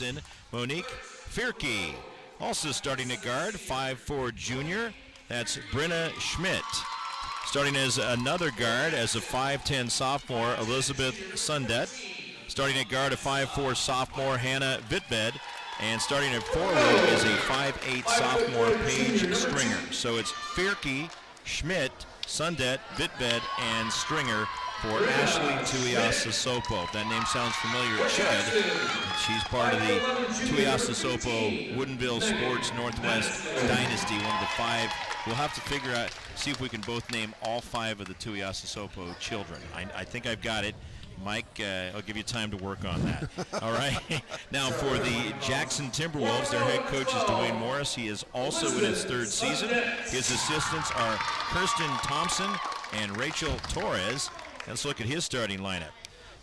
Madison, Monique Fierke. Also starting at guard, 5'4" junior, that's Brenna Schmidt. Starting as another guard as a 5'10" sophomore, Elizabeth Sundet. Starting at guard, a 5'4" sophomore, Hannah Vitbed. And starting at forward is a 5'8" sophomore, Paige Stringer. So it's Fierke, Schmidt, Sundet, Vitbed, and Stringer for Ashley Tuiasosopo. If that name sounds familiar, it should. She's part of the Tuiasosopo Woodinville Sports Northwest Dynasty, one of the 5. We'll have to figure out, see if we can both name all 5 of the Tuiasosopo children. I think I've got it. Mike, I'll give you time to work on that. All right. Now for the Jackson Timberwolves, their head coach is Dwayne Morris. He is also in his 3rd season. His assistants are Kirsten Thompson and Rachel Torres. Let's look at his starting lineup.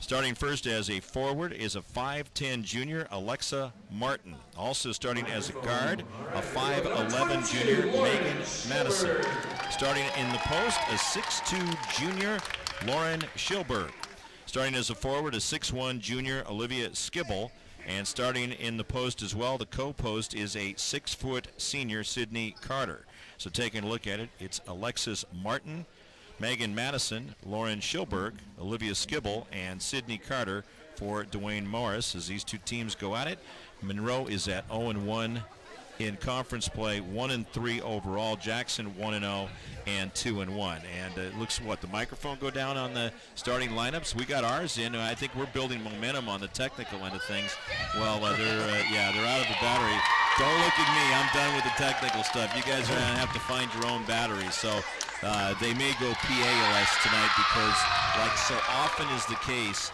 Starting first as a forward is a 5'10" junior, Alexa Martin. Also starting as a guard, a 5'11" junior, Megan Madison. Starting in the post, a 6'2" junior, Lauren Schilberg. Starting as a forward, a 6'1" junior, Olivia Skibble. And starting in the post as well, the co-post is a 6-foot senior, Sydney Carter. So taking a look at it, it's Alexis Martin, Megan Madison, Lauren Schilberg, Olivia Skibble, and Sydney Carter for Dwayne Morris as these 2 teams go at it. Monroe is at 0-1 in conference play, 1-3 overall. Jackson 1-0 and 2-1. And it looks, the microphone go down on the starting lineups? We got ours in. I think we're building momentum on the technical end of things. Well, they're out of the battery. Don't look at me. I'm done with the technical stuff. You guys are going to have to find your own batteries. So they may go PALS tonight because, like so often is the case,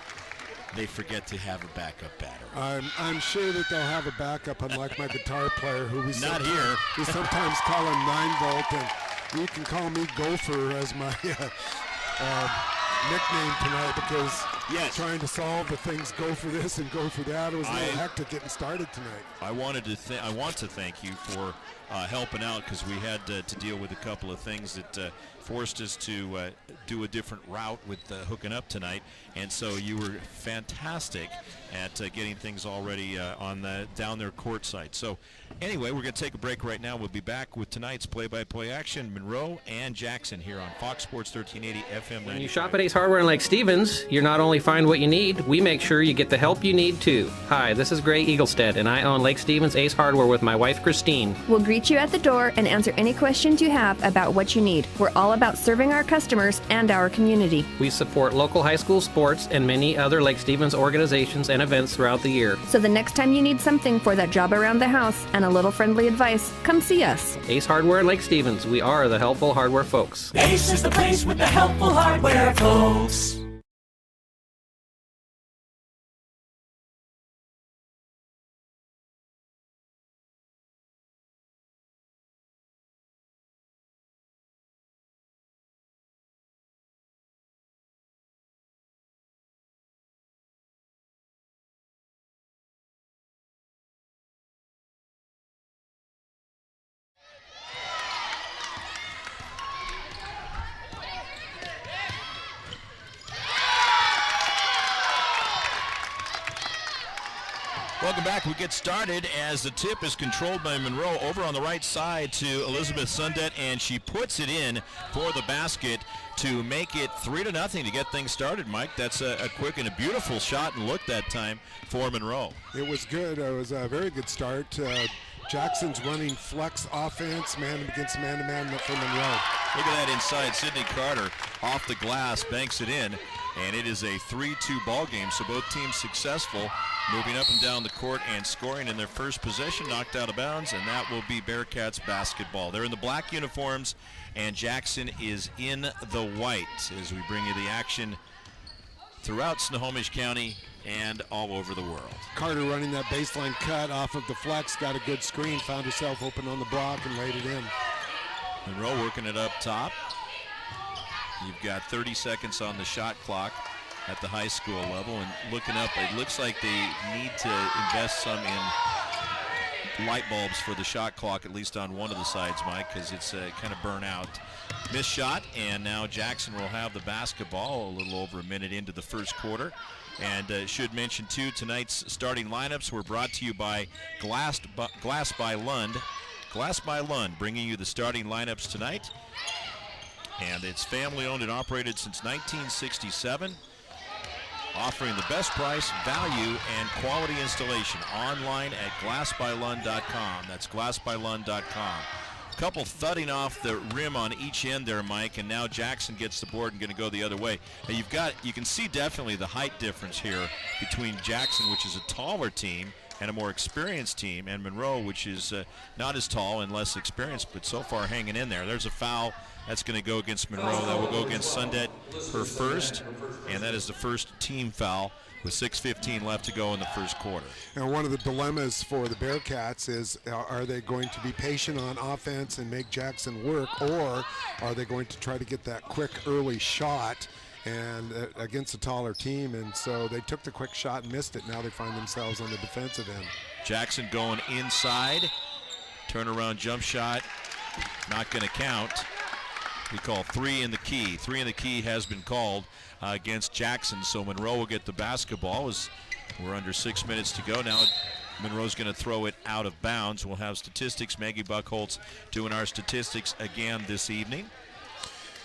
they forget to have a backup battery. I'm sure that they'll have a backup, unlike my guitar player, who we sometimes call him 9-volt, and you can call me Gopher as my nickname tonight because trying to solve the things, go for this and go for that. It was a little hectic getting started tonight. I want to thank you for helping out because we had to deal with a couple of things that forced us to do a different route with hooking up tonight, and so you were fantastic at getting things already down there courtside. So anyway, we're going to take a break right now. We'll be back with tonight's play-by-play action, Monroe and Jackson here on Fox Sports 1380 FM 95. When you shop at Ace Hardware in Lake Stevens, you're not only find what you need, we make sure you get the help you need too. Hi, this is Gray Eaglestead, and I own Lake Stevens Ace Hardware with my wife Christine. We'll greet you at the door and answer any questions you have about what you need. We're all about serving our customers and our community. We support local high school sports and many other Lake Stevens organizations and events throughout the year. So the next time you need something for that job around the house and a little friendly advice, come see us. Ace Hardware in Lake Stevens. We are the helpful hardware folks. Ace is the place with the helpful hardware folks. Welcome back. We get started as the tip is controlled by Monroe over on the right side to Elizabeth Sundet, and she puts it in for the basket to make it 3-0 to get things started, Mike. That's a quick and a beautiful shot and look that time for Monroe. It was good. It was a very good start. Jackson's running flex offense, man against man-to-man for Monroe. Look at that inside. Sydney Carter off the glass, banks it in, and it is a 3-2 ball game. So both teams successful, moving up and down the court and scoring in their first possession, knocked out of bounds, and that will be Bearcats basketball. They're in the black uniforms, and Jackson is in the white as we bring you the action throughout Snohomish County and all over the world. Carter running that baseline cut off of the flex, got a good screen, found herself open on the block and laid it in. Monroe working it up top. You've got 30 seconds on the shot clock at the high school level, and looking up, it looks like they need to invest some in light bulbs for the shot clock, at least on one of the sides, Mike, because it's kind of burnt out. Missed shot, and now Jackson will have the basketball a little over a minute into the first quarter. And should mention, too, tonight's starting lineups were brought to you by Glass by Lund. Glass by Lund, bringing you the starting lineups tonight. And it's family-owned and operated since 1967. Offering the best price, value, and quality installation online at glassbylund.com. That's glassbylund.com. Couple thudding off the rim on each end there, Mike, and now Jackson gets the board and going to go the other way. Now you can see definitely the height difference here between Jackson, which is a taller team, and a more experienced team, and Monroe, which is not as tall and less experienced, but so far hanging in there. There's a foul that's going to go against Monroe. That will go against Sundet, her first, and that is the first team foul with 6:15 left to go in the first quarter. And one of the dilemmas for the Bearcats is, are they going to be patient on offense and make Jackson work, or are they going to try to get that quick early shot and against a taller team? And so they took the quick shot and missed it. Now they find themselves on the defensive end. Jackson going inside. Turnaround jump shot, not going to count. We call 3 in the key. 3 in the key has been called against Jackson, so Monroe will get the basketball as we're under 6 minutes to go. Now Monroe's going to throw it out of bounds. We'll have statistics. Maggie Buchholz doing our statistics again this evening.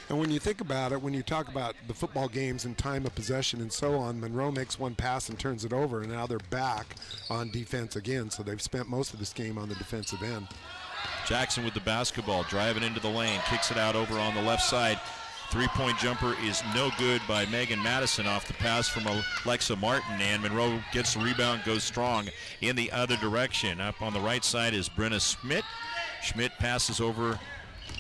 And when you think about it, when you talk about the football games and time of possession and so on, Monroe makes one pass and turns it over, and now they're back on defense again. So they've spent most of this game on the defensive end. Jackson with the basketball, driving into the lane, kicks it out over on the left side. Three-point jumper is no good by Megan Madison off the pass from Alexa Martin, and Monroe gets the rebound, goes strong in the other direction. Up on the right side is Brenna Schmidt. Schmidt passes over,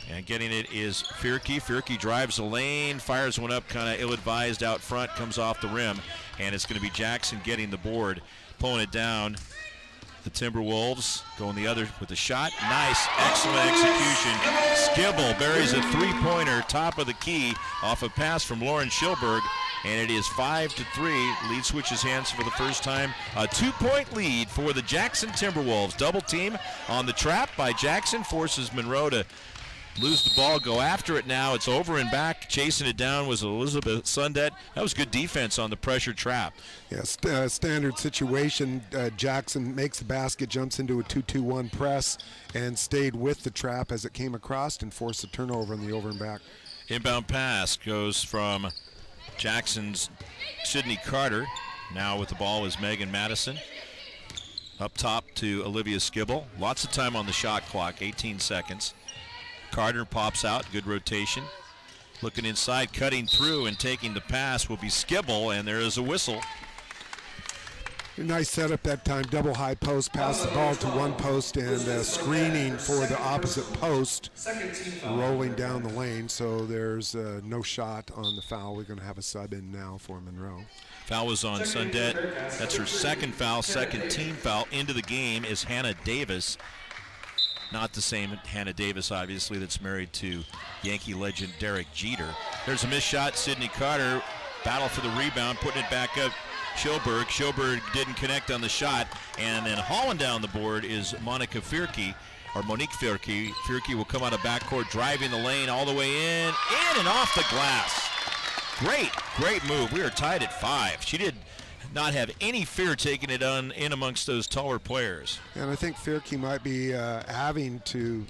and getting it is Fierke. Fierke drives the lane, fires one up kind of ill-advised out front, comes off the rim, and it's going to be Jackson getting the board, pulling it down. The Timberwolves going the other with the shot. Nice, excellent execution. Skibble buries a three-pointer, top of the key, off a pass from Lauren Schilberg, and it is 5-3. Lead switches hands for the first time. A 2-point lead for the Jackson Timberwolves. Double team on the trap by Jackson, forces Monroe to lose the ball, go after it now. It's over and back. Chasing it down was Elizabeth Sundet. That was good defense on the pressure trap. Yes, standard situation. Jackson makes the basket, jumps into a 2-2-1 press, and stayed with the trap as it came across and forced a turnover in the over and back. Inbound pass goes from Jackson's Sydney Carter. Now with the ball is Megan Madison. Up top to Olivia Skibble. Lots of time on the shot clock, 18 seconds. Carter pops out, good rotation. Looking inside, cutting through and taking the pass will be Skibble, and there is a whistle. Nice setup that time, double high post, pass the ball to one post, and screening for the opposite post, rolling down the lane, so there's no shot on the foul. We're going to have a sub in now for Monroe. Foul was on Sundet. That's her second foul, second team foul. Into the game is Hannah Davis. Not the same Hannah Davis, obviously, that's married to Yankee legend Derek Jeter. There's a missed shot. Sydney Carter, battle for the rebound, putting it back up. Schilberg. Schilberg didn't connect on the shot. And then hauling down the board is Monique Fierke. Fierke will come out of backcourt, driving the lane all the way in and off the glass. Great move. We are tied at 5. She did not have any fear taking it on in amongst those taller players. And I think Fierke might be having to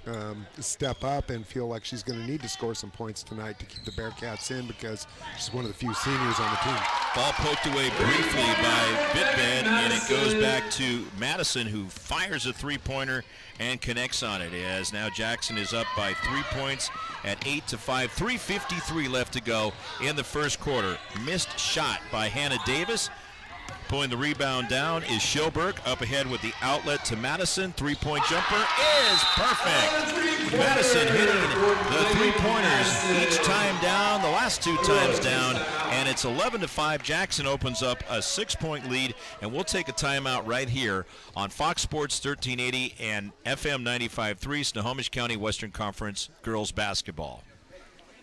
step up and feel like she's going to need to score some points tonight to keep the Bearcats in, because she's one of the few seniors on the team. Ball poked away briefly by Bitbed, and it goes back to Madison, who fires a three-pointer and connects on it, as now Jackson is up by 3 points at 8-5. 3:53 left to go in the first quarter. Missed shot by Hannah Davis. Pulling the rebound down is Schilberg, up ahead with the outlet to Madison. Three-point jumper is perfect. Madison hitting the three-pointers each time down, the last 2 times down, and it's 11-5. Jackson opens up a 6-point lead, and we'll take a timeout right here on Fox Sports 1380 and FM 95.3, Snohomish County Western Conference girls basketball.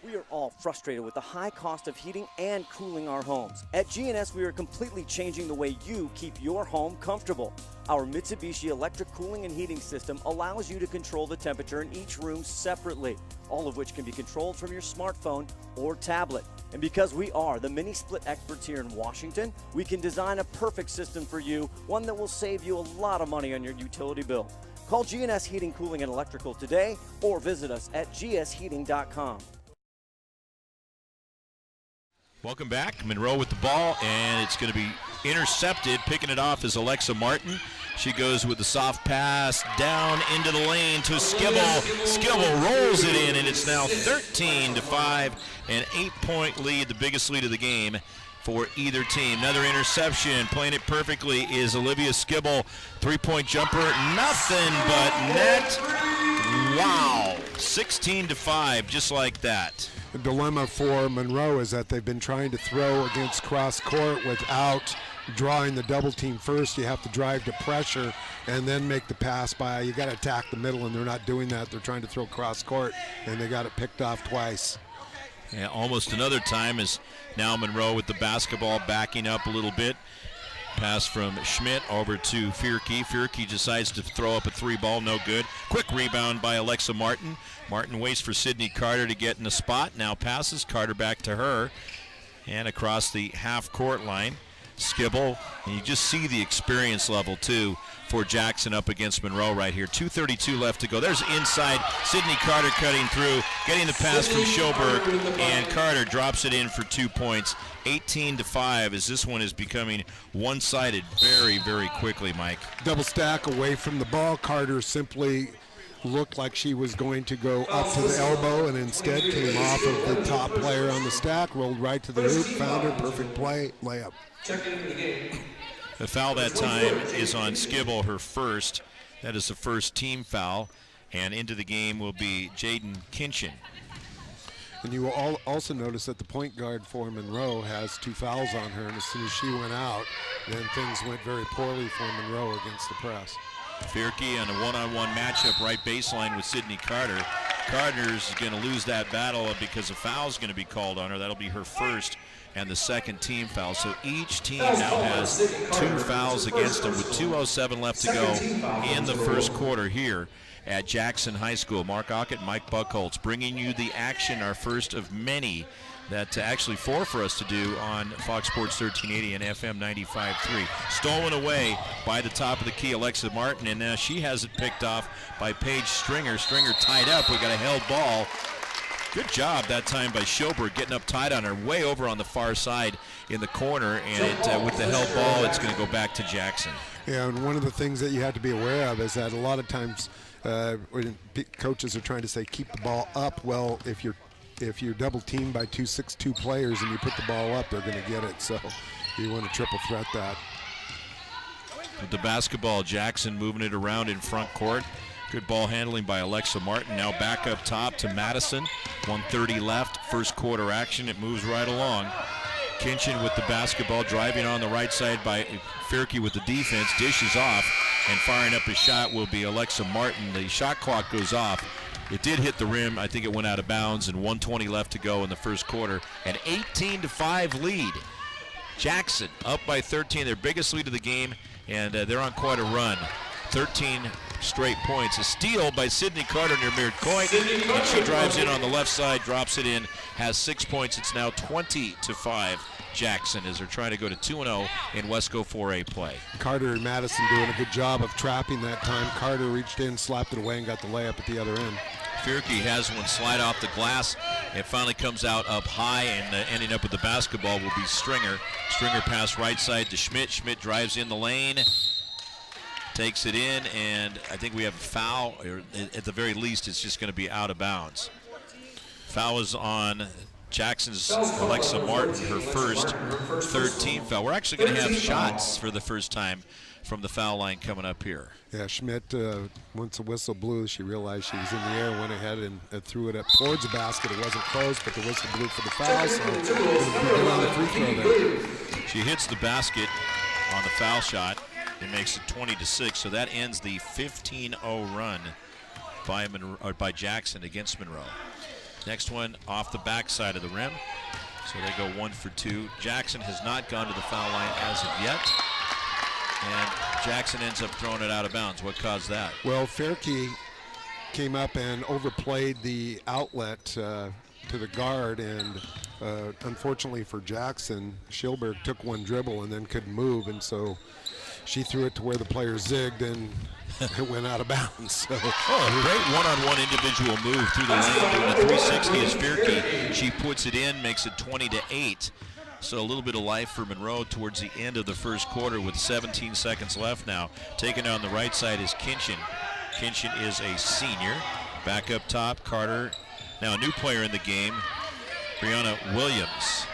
We are all frustrated with the high cost of heating and cooling our homes. At GNS, we are completely changing the way you keep your home comfortable. Our Mitsubishi electric cooling and heating system allows you to control the temperature in each room separately, all of which can be controlled from your smartphone or tablet. And because we are the mini split experts here in Washington, we can design a perfect system for you, one that will save you a lot of money on your utility bill. Call GNS Heating, Cooling, and Electrical today or visit us at gsheating.com. Welcome back. Monroe with the ball, and it's going to be intercepted. Picking it off is Alexa Martin. She goes with the soft pass down into the lane to Skibble. Skibble rolls it in, and it's now 13-5, an 8-point lead, the biggest lead of the game for either team. Another interception, playing it perfectly, is Olivia Skibble. Three-point jumper, nothing but net. Wow, 16-5, just like that. The dilemma for Monroe is that they've been trying to throw against cross court without drawing the double team first. You have to drive to pressure and then make the pass by. You got to attack the middle, and they're not doing that. They're trying to throw cross court, and they got it picked off twice. Yeah, almost another time is now Monroe with the basketball backing up a little bit. Pass from Schmidt over to Fierke. Fierke decides to throw up a three ball, no good. Quick rebound by Alexa Martin. Martin waits for Sydney Carter to get in the spot. Now passes Carter back to her. And across the half-court line, Skibble. And you just see the experience level, too, for Jackson up against Monroe right here. 2:32 left to go. There's inside. Sydney Carter cutting through, getting the pass from Schoberg, and Carter drops it in for 2 points. 18-5 as this one is becoming one-sided very, very quickly, Mike. Double stack away from the ball. Carter simply looked like she was going to go up to the elbow and instead came off of the top player on the stack, rolled right to the hoop, found her, perfect play, layup. The foul that time is on Skibble, her first. That is the first team foul. And into the game will be Jaden Kinchin. And you will also notice that the point guard for Monroe has 2 fouls on her, and as soon as she went out, then things went very poorly for Monroe against the press. Fierke on a one-on-one matchup right baseline with Sydney Carter. Carter's going to lose that battle because a foul's going to be called on her. That'll be her first and the second team foul. So each team now has 2 fouls against them with 2:07 left to go in the first quarter here at Jackson High School. Mark Ockett, Mike Buckholtz bringing you the action, our first of many that actually 4 for us to do on Fox Sports 1380 and FM 95.3. Stolen away by the top of the key, Alexa Martin, and now she has it picked off by Paige Stringer. Stringer tied up. We got a held ball. Good job that time by Schoberg getting up tight on her, way over on the far side in the corner, and with the held ball, it's going to go back to Jackson. Yeah, and one of the things that you have to be aware of is that a lot of times when coaches are trying to say keep the ball up, well, if you're double teamed by 2 6'2" players and you put the ball up, they're going to get it. So you want to triple threat that. With the basketball, Jackson moving it around in front court. Good ball handling by Alexa Martin. Now back up top to Madison. 1:30 left. First quarter action. It moves right along. Kinchin with the basketball, driving on the right side by Fierke with the defense. Dishes off, and firing up his shot will be Alexa Martin. The shot clock goes off. It did hit the rim. I think it went out of bounds, and 1:20 left to go in the first quarter. An 18-5 lead. Jackson up by 13, their biggest lead of the game, and they're on quite a run. 13 straight points. A steal by Sydney Carter near midcourt, and she drives in on the left side, drops it in, has 6 points. It's now 20-5 Jackson as they're trying to go to 2-0 in Wesco 4A play. Carter and Madison doing a good job of trapping that time. Carter reached in, slapped it away, and got the layup at the other end. Fierke has one slide off the glass. It finally comes out up high, and ending up with the basketball will be Stringer. Stringer pass right side to Schmidt. Schmidt drives in the lane, takes it in, and I think we have a foul, or at the very least it's just going to be out of bounds. Foul is on Jackson's Alexa Martin, her first, third team foul. We're actually going to have shots for the first time from the foul line coming up here. Yeah, Schmidt, once the whistle blew, she realized she was in the air, went ahead and threw it up towards the basket. It wasn't close, but the whistle blew for the foul, so it'll be good on the free throw there. She hits the basket on the foul shot. It makes it 20-6, so that ends the 15-0 run by Jackson against Monroe. Next one off the backside of the rim. So they go 1 for 2. Jackson has not gone to the foul line as of yet. And Jackson ends up throwing it out of bounds. What caused that? Well, Fairkey came up and overplayed the outlet to the guard, and unfortunately for Jackson, Schilberg took one dribble and then couldn't move, and so she threw it to where the player zigged and it went out of bounds. So. Great one-on-one individual move through the lane, doing a 360 as Fairkey. She puts it in, makes it 20-8. So a little bit of life for Monroe towards the end of the first quarter with 17 seconds left now. Taken on the right side is Kinchin. Kinchin is a senior. Back up top, Carter. Now a new player in the game, Brianna Williams.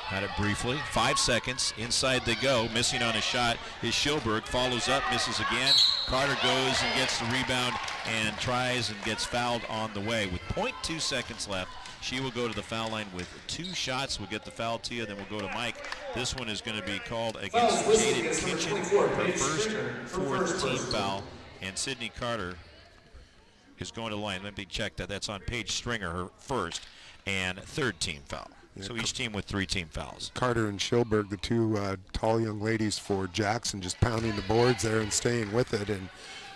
Had it briefly. 5 seconds. Inside they go. Missing on a shot is Schilberg. Follows up, misses again. Carter goes and gets the rebound and tries and gets fouled on the way. With 0.2 seconds left, she will go to the foul line with 2 shots. We'll get the foul to you, then we'll go to Mike. This one is going to be called against Jaden Kinchin, her first 4th team foul. And Sydney Carter is going to the line. Let me check that. That's on Paige Stringer, her first and 3rd team foul. So each team with 3 team fouls. Carter and Schilberg, the 2 tall young ladies for Jackson, just pounding the boards there and staying with it. And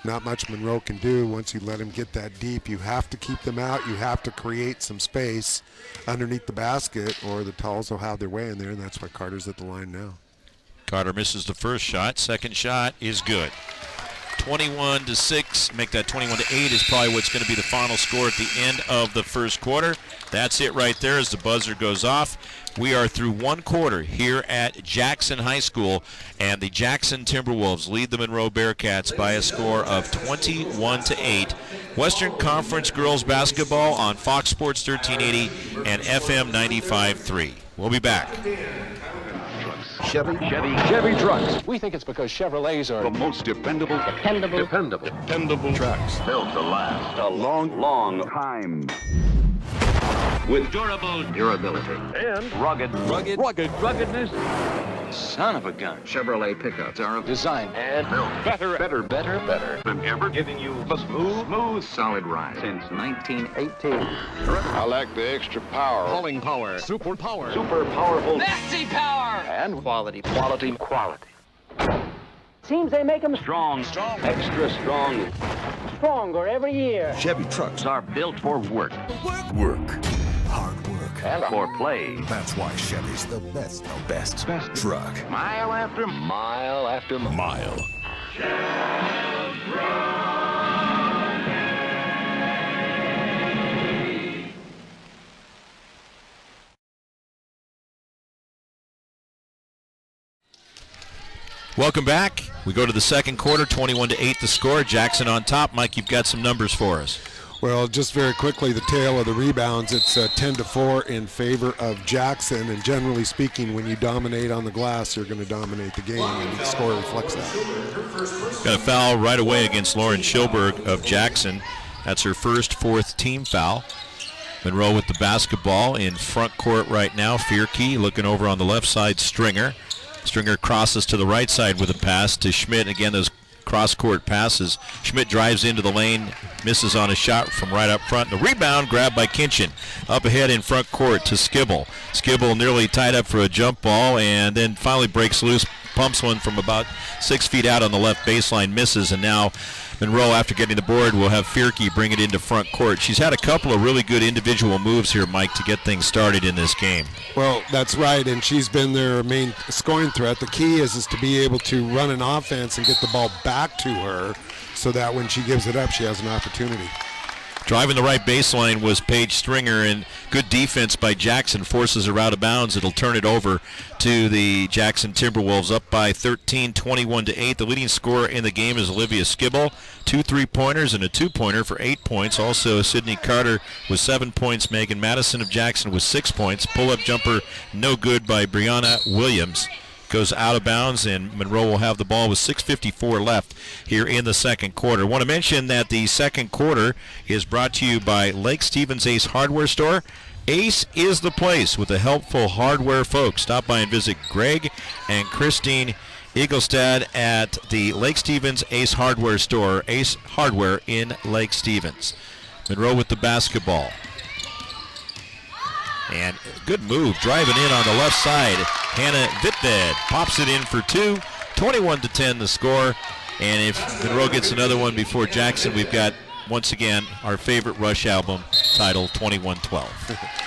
not much Monroe can do once you let them get that deep. You have to keep them out. You have to create some space underneath the basket, or the Talls will have their way in there, and that's why Carter's at the line now. Carter misses the first shot. Second shot is good. 21-6, make that 21-8 is probably what's going to be the final score at the end of the first quarter. That's it right there as the buzzer goes off. We are through 1 quarter here at Jackson High School, and the Jackson Timberwolves lead the Monroe Bearcats by a score of 21-8. Western Conference Girls Basketball on Fox Sports 1380 and FM 95.3. We'll be back. Chevy trucks. We think it's because Chevrolets are the most dependable trucks. Built to last a long time. With durability And ruggedness. Son of a gun. Chevrolet pickups are designed and built better than ever, giving you a smooth, solid ride since 1918. I like the extra power. Hauling power. Super powerful. Maxi power! And quality. Seems they make them Strong. Extra strong. stronger every year. Chevy trucks are built for work. Hard work. And For play. That's why Chevy's the best truck. Mile after Mile. Welcome back. We go to the second quarter, 21-8 the score. Jackson on top. Mike, you've got some numbers for us. Well, just very quickly, the tale of the rebounds, it's 10-4 in favor of Jackson, and generally speaking, when you dominate on the glass, you're going to dominate the game, and the score reflects that. Got a foul right away against Lauren Schilberg of Jackson. That's her first 4th team foul. Monroe with the basketball in front court right now. Fairkey looking over on the left side, Stringer. Stringer crosses to the right side with a pass to Schmidt. Again, those cross-court passes. Schmidt drives into the lane, misses on a shot from right up front. The rebound grabbed by Kinchin. Up ahead in front court to Skibble. Skibble nearly tied up for a jump ball and then finally breaks loose, pumps one from about 6 feet out on the left baseline, misses, and now Monroe, after getting the board, will have Fairkey bring it into front court. She's had a couple of really good individual moves here, Mike, to get things started in this game. Well, that's right, and she's been their main scoring threat. The key is to be able to run an offense and get the ball back to her so that when she gives it up, she has an opportunity. Driving the right baseline was Paige Stringer, and good defense by Jackson forces her out of bounds. It'll turn it over to the Jackson Timberwolves, up by 13, 21-8. The leading scorer in the game is Olivia Skibble. 2 3-pointers and a 2-pointer for 8 points. Also, Sydney Carter with 7 points. Megan Madison of Jackson with 6 points. Pull-up jumper no good by Brianna Williams. Goes out of bounds, and Monroe will have the ball with 6:54 left here in the second quarter. I want to mention that the second quarter is brought to you by Lake Stevens Ace Hardware Store. Ace is the place with the helpful hardware folks. Stop by and visit Greg and Christine Eaglestad at the Lake Stevens Ace Hardware Store, Ace Hardware in Lake Stevens. Monroe with the basketball. And good move, driving in on the left side. Hannah Vitbed pops it in for 2. 21-10 the score. And if Monroe gets another one before Jackson, we've got, once again, our favorite Rush album title, 21-12.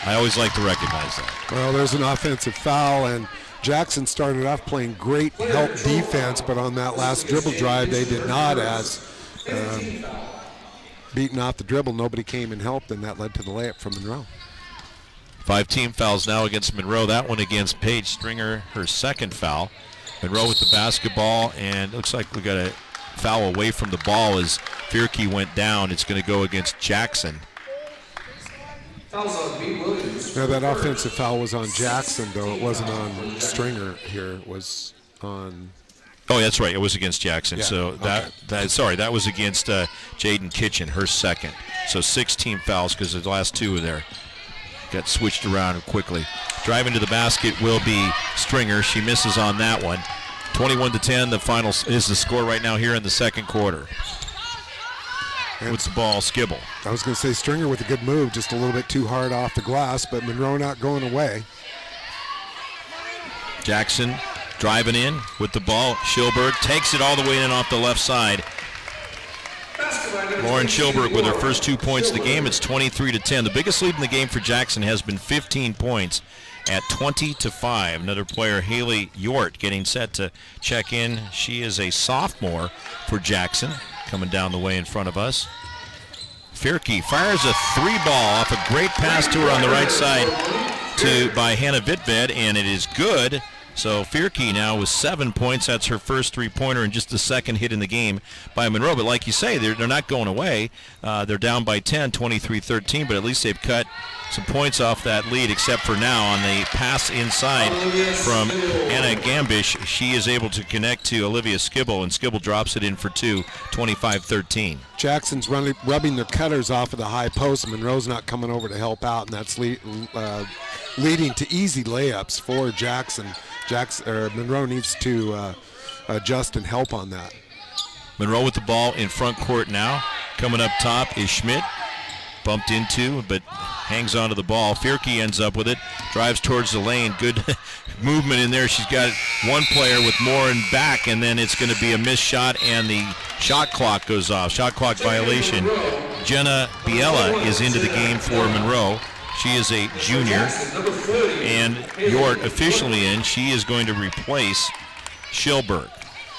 I always like to recognize that. Well, there's an offensive foul, and Jackson started off playing great help defense, but on that last dribble drive, they did not, as beaten off the dribble, nobody came and helped, and that led to the layup from Monroe. 5 team fouls now against Monroe. That one against Paige Stringer, her second foul. Monroe with the basketball, and looks like we got a foul away from the ball as Fierke went down. It's going to go against Jackson. Now that offensive foul was on Jackson, though. It wasn't on Stringer here. It was on... Oh, that's right. It was against Jackson. Yeah, So that was against Jaden Kitchen, her second. So 6 team fouls because the last 2 were there. Got switched around quickly. Driving to the basket will be Stringer. She misses on that one. 21-10. The final is the score right now here in the second quarter. And with the ball, Skibble. I was going to say Stringer with a good move, just a little bit too hard off the glass, but Monroe not going away. Jackson driving in with the ball. Schilberg takes it all the way in off the left side. Lauren Schilberg with her first 2 points of the game. It's 23-10. The biggest lead in the game for Jackson has been 15 points at 20-5. Another player, Haley Yort, getting set to check in. She is a sophomore for Jackson, coming down the way in front of us. Fierke fires a 3-ball off a great pass to her on the right side by Hannah Vitbed, and it is good. So Fierke now with 7 points. That's her first 3-pointer and just the second hit in the game by Monroe. But like you say, they're not going away. They're down by 10, 23-13, but at least they've cut some points off that lead, except for now on the pass inside from Anna Gambish. She is able to connect to Olivia Skibble, and Skibble drops it in for 2, 25-13. Jackson's rubbing their cutters off of the high post. Monroe's not coming over to help out, and that's leading to easy layups for Jackson. Monroe needs to adjust and help on that. Monroe with the ball in front court now. Coming up top is Schmidt. Bumped into, but hangs onto the ball. Fierke ends up with it. Drives towards the lane. Good movement in there. She's got one player with more in back, and then it's going to be a missed shot, and the shot clock goes off. Shot clock violation. Jenna Biella is into the game for Monroe. She is a junior, and Yort officially in. She is going to replace Schilberg.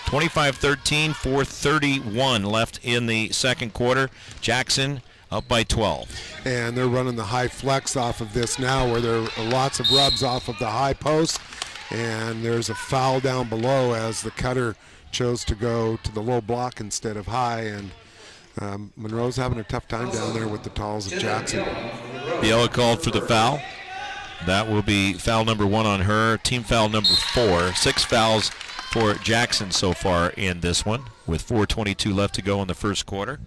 25-13, 4:31 left in the second quarter. Jackson up by 12. And they're running the high flex off of this now, where there are lots of rubs off of the high post, and there's a foul down below as the cutter chose to go to the low block instead of high, and Monroe's having a tough time down there with the talls of Jackson. Biella called for the foul. That will be foul number 1 on her. Team foul number 4. 6 fouls for Jackson so far in this one, with 4:22 left to go in the first quarter.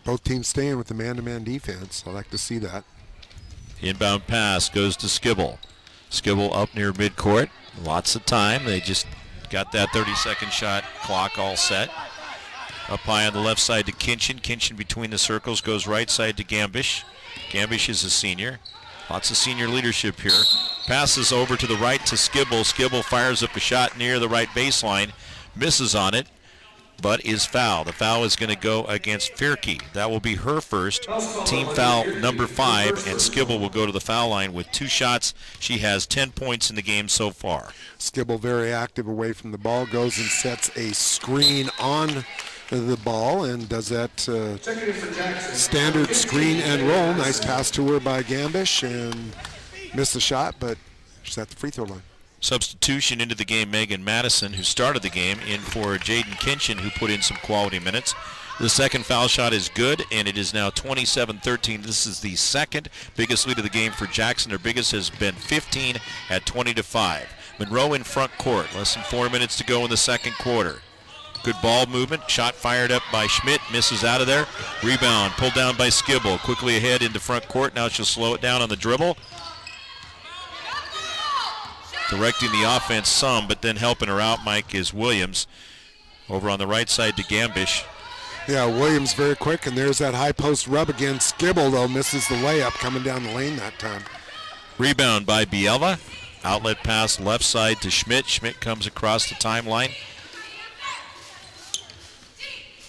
Both teams staying with the man-to-man defense. I like to see that. Inbound pass goes to Skibble. Skibble up near midcourt. Lots of time. They just got that 30-second shot clock all set. Up high on the left side to Kinchin. Kinchin between the circles goes right side to Gambish. Gambish is a senior. Lots of senior leadership here. Passes over to the right to Skibble. Skibble fires up a shot near the right baseline. Misses on it, but is fouled. The foul is going to go against Fierke. That will be her first. Team foul number 5, and Skibble will go to the foul line with 2 shots. She has 10 points in the game so far. Skibble very active away from the ball, goes and sets a screen on the ball and does that standard screen and roll. Nice pass to her by Gambish, and missed the shot, but she's at the free throw line. Substitution into the game, Megan Madison, who started the game, in for Jaden Kinchin, who put in some quality minutes. The second foul shot is good, and it is now 27-13. This is the second biggest lead of the game for Jackson. Their biggest has been 15 at 20-5. Monroe in front court. Less than 4 minutes to go in the second quarter. Good ball movement. Shot fired up by Schmidt. Misses out of there. Rebound pulled down by Skibble. Quickly ahead into front court. Now she'll slow it down on the dribble. Directing the offense some, but then helping her out, Mike, is Williams. Over on the right side to Gambish. Yeah, Williams very quick, and there's that high post rub again. Skibble, though, misses the layup coming down the lane that time. Rebound by Biela. Outlet pass left side to Schmidt. Schmidt comes across the timeline.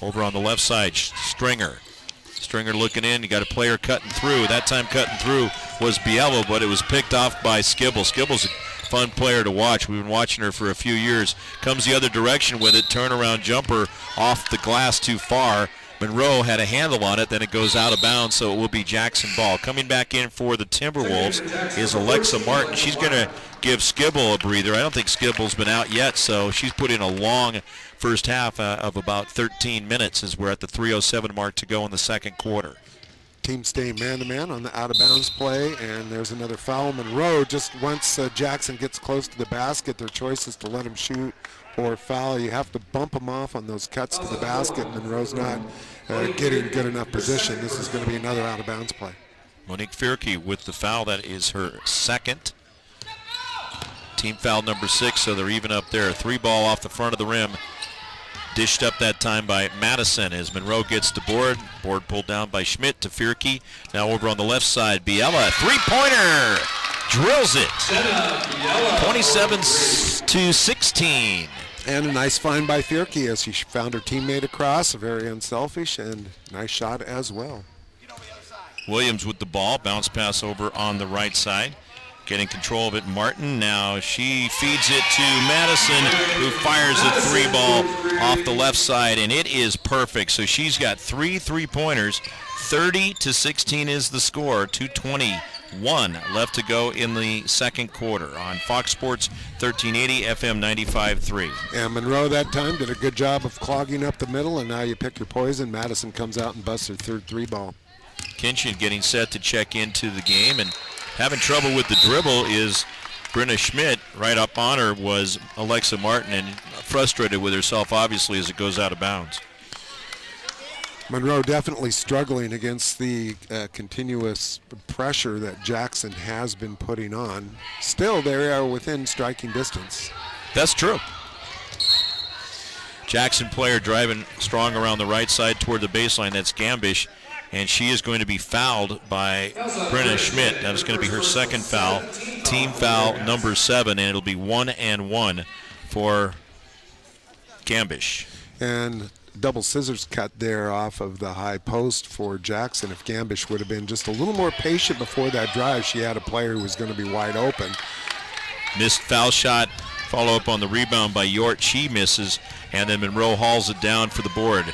Over on the left side, Stringer. Stringer looking in. You got a player cutting through. That time cutting through was Biela, but it was picked off by Skibble. Skibble's a fun player to watch. We've been watching her for a few years. Comes the other direction with it. Turnaround jumper off the glass too far. Monroe had a handle on it, then it goes out of bounds, so it will be Jackson ball. Coming back in for the Timberwolves is Alexa Martin. She's going to give Skibble a breather. I don't think Skibble's been out yet, so she's put in a long first half of about 13 minutes as we're at the 3:07 mark to go in the second quarter. Team staying man-to-man on the out-of-bounds play, and there's another foul. Monroe, just once Jackson gets close to the basket, their choice is to let him shoot or foul. You have to bump him off on those cuts to the basket. Monroe's not getting good enough position. This is going to be another out-of-bounds play. Monique Fierke with the foul. That is her second. Team foul number 6, so they're even up there. 3 ball off the front of the rim. Dished up that time by Madison as Monroe gets the board. Board pulled down by Schmidt to Fierke. Now over on the left side, Biela. Three-pointer! Drills it. 27-16. And a nice find by Fierke as she found her teammate across. Very unselfish and nice shot as well. Williams with the ball. Bounce pass over on the right side. Getting control of it, Martin. Now she feeds it to Madison, who fires a 3-ball off the left side, and it is perfect. So she's got 3 3-pointers. 30-16 is the score. 2:21 left to go in the second quarter on Fox Sports 1380 FM 95.3. And Monroe that time did a good job of clogging up the middle, and now you pick your poison. Madison comes out and busts her third 3-ball. Kinchin getting set to check into the game, and having trouble with the dribble is Brenna Schmidt. Right up on her was Alexa Martin, and frustrated with herself, obviously, as it goes out of bounds. Monroe definitely struggling against the continuous pressure that Jackson has been putting on. Still, they are within striking distance. That's true. Jackson player driving strong around the right side toward the baseline. That's Gambish. And she is going to be fouled by Brenna Schmidt. That is going to be her second foul. Team foul number 7, and it'll be 1-1 for Gambish. And double scissors cut there off of the high post for Jackson. If Gambish would have been just a little more patient before that drive, she had a player who was going to be wide open. Missed foul shot. Follow up on the rebound by Yort. She misses, and then Monroe hauls it down for the board.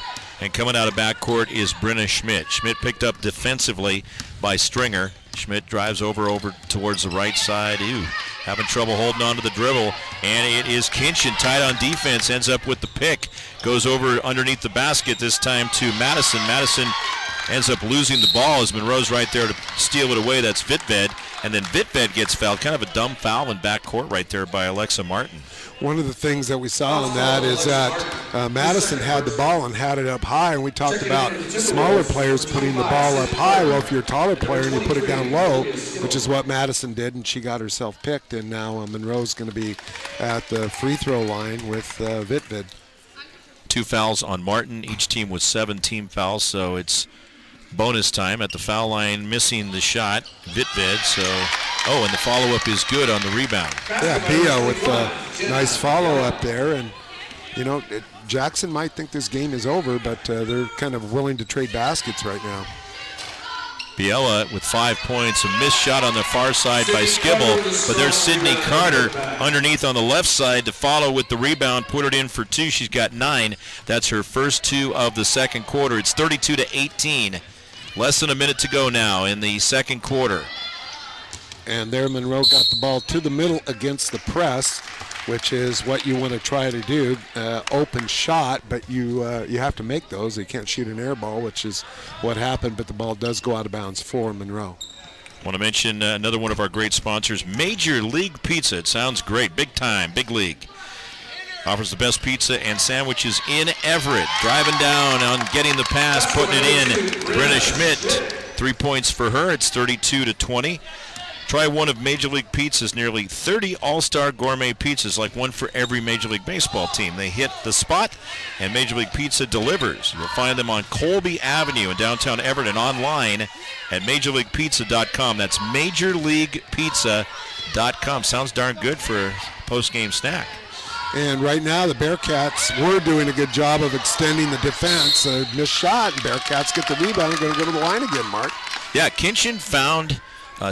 And coming out of backcourt is Brenna Schmidt. Schmidt picked up defensively by Stringer. Schmidt drives over towards the right side. Having trouble holding on to the dribble. And it is Kinchin tight on defense. Ends up with the pick. Goes over underneath the basket this time to Madison. Madison ends up losing the ball as Monroe's right there to steal it away. That's Vitved. And then Vitved gets fouled. Kind of a dumb foul in backcourt right there by Alexa Martin. One of the things that we saw in that is that Madison had the ball and had it up high, and we talked about smaller players putting the ball up high. Well, if you're a taller player and you put it down low, which is what Madison did, and she got herself picked, and now Monroe's going to be at the free throw line with Vitved. 2 fouls on Martin. Each team with 7 team fouls, so it's bonus time at the foul line, missing the shot, Vitved. So, and the follow-up is good on the rebound. Yeah, Bia with a nice follow-up there, and Jackson might think this game is over, but they're kind of willing to trade baskets right now. Biela with 5 points, a missed shot on the far side by Skibble, but there's Sydney Carter underneath on the left side to follow with the rebound, put it in for 2. She's got 9. That's her first 2 of the second quarter. It's 32-18. Less than a minute to go now in the second quarter. And there Monroe got the ball to the middle against the press, which is what you want to try to do. Open shot, but you have to make those. You can't shoot an air ball, which is what happened, but the ball does go out of bounds for Monroe. Want to mention another one of our great sponsors, Major League Pizza. It sounds great. Big time, big league. Offers the best pizza and sandwiches in Everett. Driving down on getting the pass, putting it in. Brenna Schmidt, 3 points for her. It's 32-20. Try one of Major League Pizza's nearly 30 all-star gourmet pizzas, like one for every Major League Baseball team. They hit the spot, and Major League Pizza delivers. You'll find them on Colby Avenue in downtown Everett and online at MajorLeaguePizza.com. That's MajorLeaguePizza.com. Sounds darn good for a post-game snack. And right now, the Bearcats were doing a good job of extending the defense. A missed shot, and Bearcats get the rebound and going to go to the line again, Mark. Yeah, Kinchin found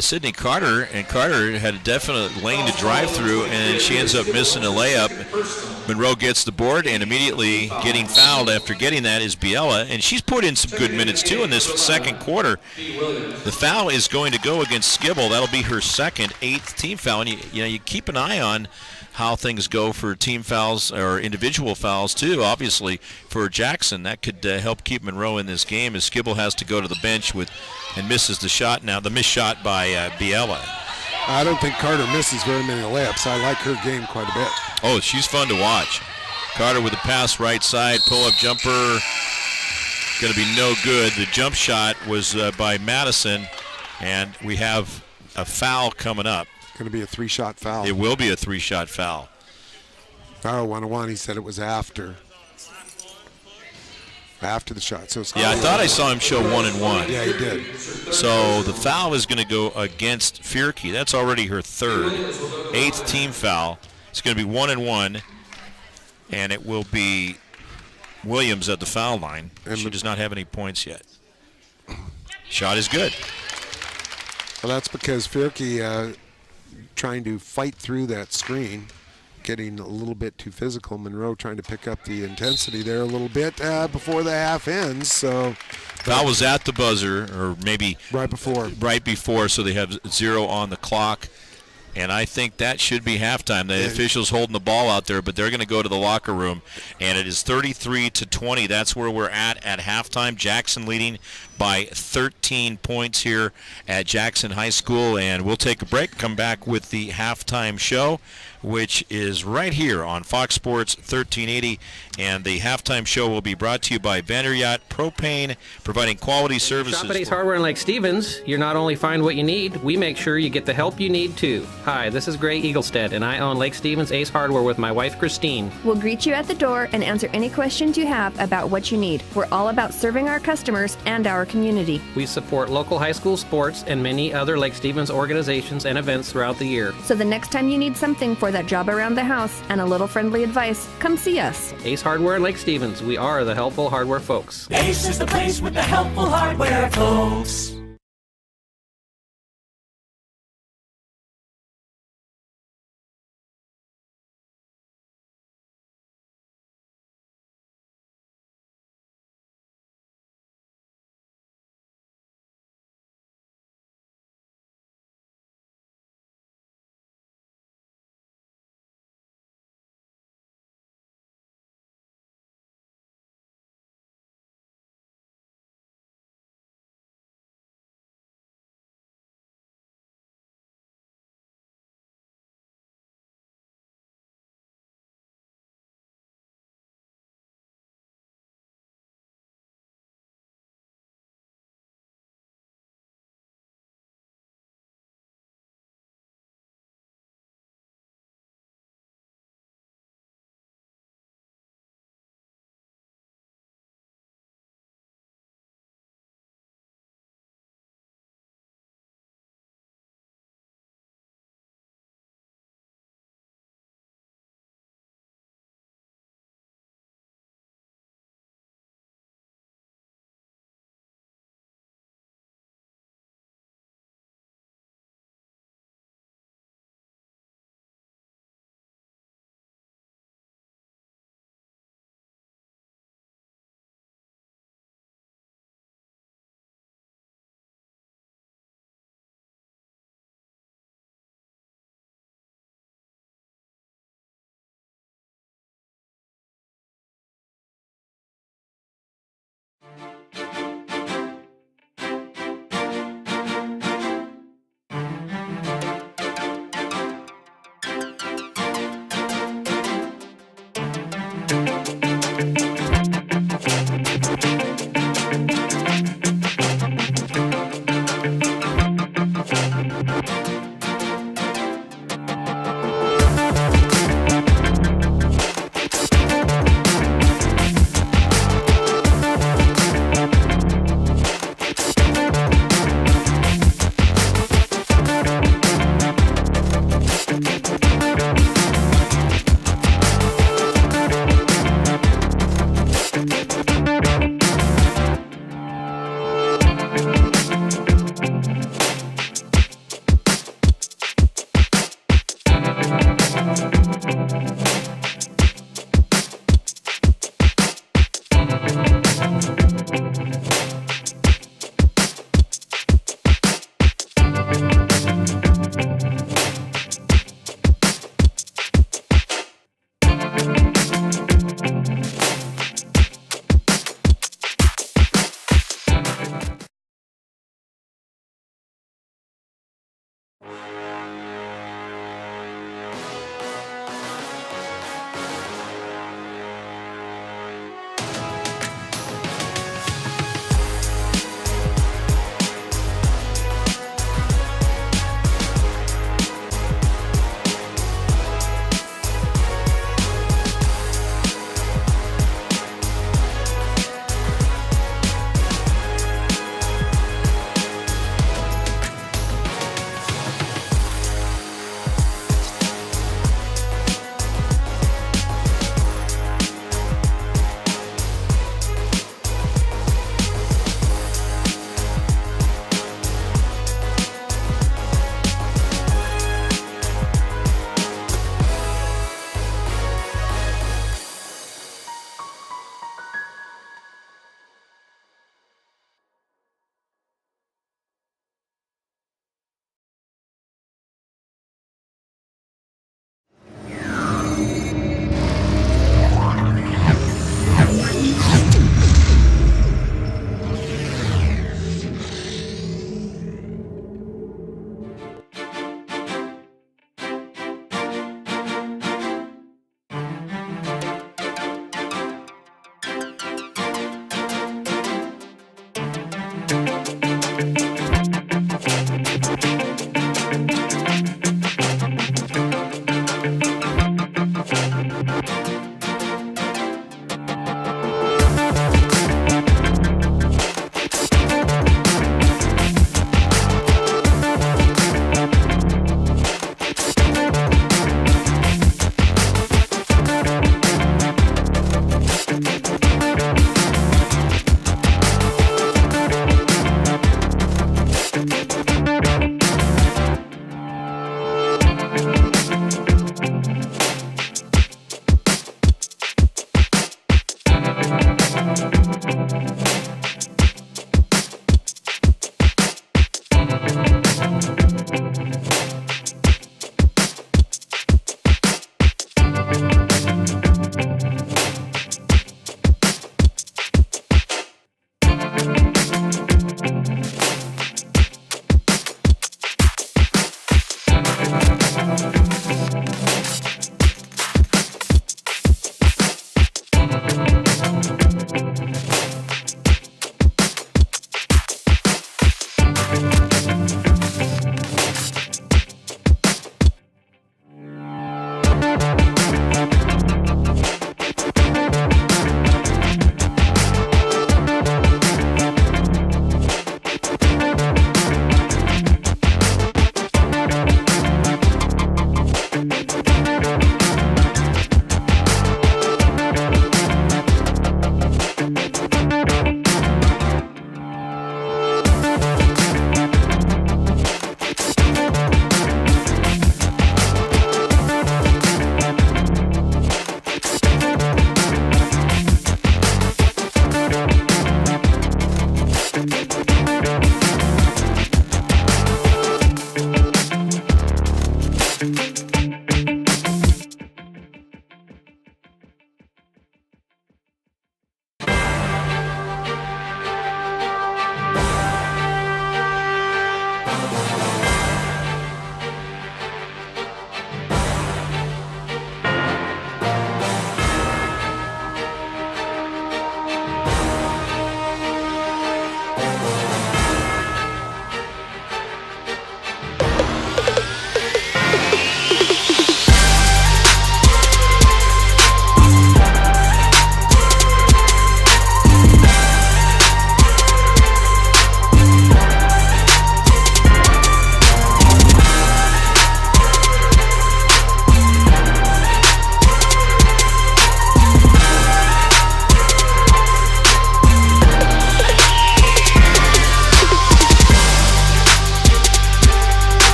Sydney Carter, and Carter had a definite lane to drive through, and she ends up missing a layup. Monroe gets the board, and immediately getting fouled after getting that is Biella, and she's put in some good minutes too in this second quarter. The foul is going to go against Skibble. That'll be her second, 8th team foul, and you keep an eye on how things go for team fouls or individual fouls too. Obviously for Jackson, that could help keep Monroe in this game, as Skibble has to go to the bench and misses the shot now. The missed shot by Biella. I don't think Carter misses very many layups. I like her game quite a bit. Oh, she's fun to watch. Carter with a pass right side, pull-up jumper, going to be no good. The jump shot was by Madison, and we have a foul coming up. Going to be a 3-shot foul. It will be a 3-shot foul. Oh, 1-1. He said it was after the shot. So yeah, I thought I saw him show 1 and 1. Yeah, he did. So the foul is going to go against Fierke. That's already her third, 8th team foul. It's going to be 1 and 1, and it will be Williams at the foul line. And she does not have any points yet. Shot is good. Well, that's because Fierke trying to fight through that screen, getting a little bit too physical. Monroe trying to pick up the intensity there a little bit before the half ends. So foul was at the buzzer, or maybe right before, so they have 0 on the clock. And I think that should be halftime. The officials holding the ball out there, but they're going to go to the locker room. And it is 33-20. That's where we're at halftime. Jackson leading by 13 points here at Jackson High School. And we'll take a break, come back with the halftime show, which is right here on Fox Sports 1380. And the halftime show will be brought to you by Vanderyacht Propane, providing quality services. Shop at Ace Hardware in Lake Stevens. You not only find what you need, we make sure you get the help you need too. Hi, this is Gray Eaglestead, and I own Lake Stevens Ace Hardware with my wife Christine. We'll greet you at the door and answer any questions you have about what you need. We're all about serving our customers and our community. We support local high school sports and many other Lake Stevens organizations and events throughout the year. So the next time you need something for that job around the house and a little friendly advice, come see us. Ace Hardware in Lake Stevens. We are the helpful hardware folks. Ace is the place with the helpful hardware folks.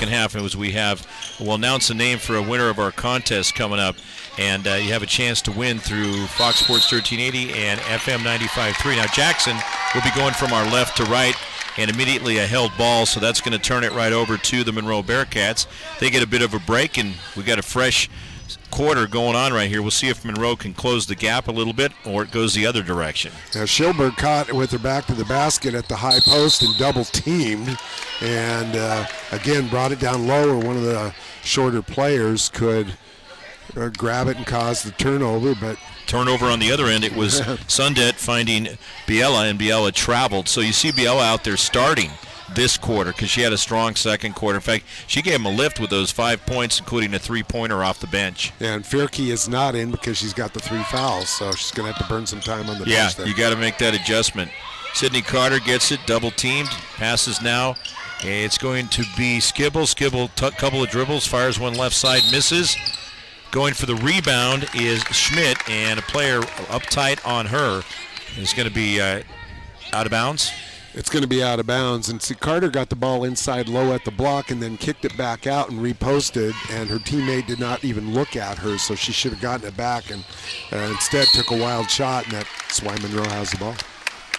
second half as we'll announce a name for a winner of our contest coming up. And you have a chance to win through Fox Sports 1380 and FM 95.3. Now, Jackson will be going from our left to right, and immediately a held ball, so that's going to turn it right over to the Monroe Bearcats. They get a bit of a break, and we got a fresh quarter going on right here. We'll see if Monroe can close the gap a little bit or it goes the other direction. Now, Schilberg caught with her back to the basket at the high post and double teamed, and again brought it down low, where one of the shorter players could grab it and cause the turnover. But turnover on the other end, it was Sundet finding Biella, and Biella traveled. So you see Biella out there starting this quarter because she had a strong second quarter. In fact, she gave him a lift with those 5 points, including a three-pointer off the bench. And Fierke is not in because she's got the 3 fouls, so she's going to have to burn some time on the bench there. Yeah, you got to make that adjustment. Sydney Carter gets it, double-teamed, passes now. It's going to be Skibble. Skibble, couple of dribbles, fires one left side, misses. Going for the rebound is Schmidt, and a player uptight on her is going to be out of bounds. It's going to be out of bounds. And see, Carter got the ball inside low at the block and then kicked it back out and reposted, and her teammate did not even look at her, so she should have gotten it back, and instead took a wild shot, and that's why Monroe has the ball.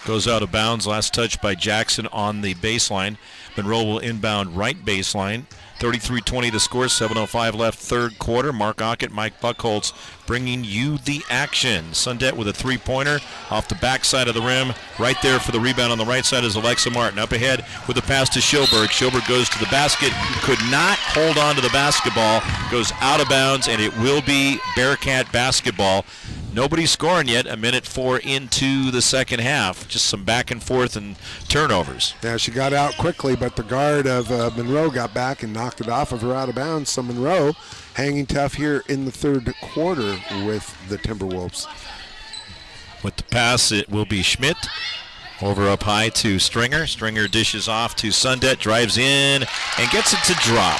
Goes out of bounds. Last touch by Jackson on the baseline. Monroe will inbound right baseline. 33-20 the score, 7:05 left third quarter. Mark Ockett, Mike Buchholz bringing you the action. Sundet with a three-pointer off the backside of the rim. Right there for the rebound on the right side is Alexa Martin. Up ahead with a pass to Schilberg. Schilberg goes to the basket, could not hold on to the basketball, goes out of bounds, and it will be Bearcat basketball. Nobody's scoring yet, 1:04 into the second half. Just some back and forth and turnovers. Yeah, she got out quickly, but the guard of Monroe got back and knocked it off of her out of bounds. So Monroe hanging tough here in the third quarter with the Timberwolves. With the pass, it will be Schmidt. Over up high to Stringer. Stringer dishes off to Sundet, drives in, and gets it to drop.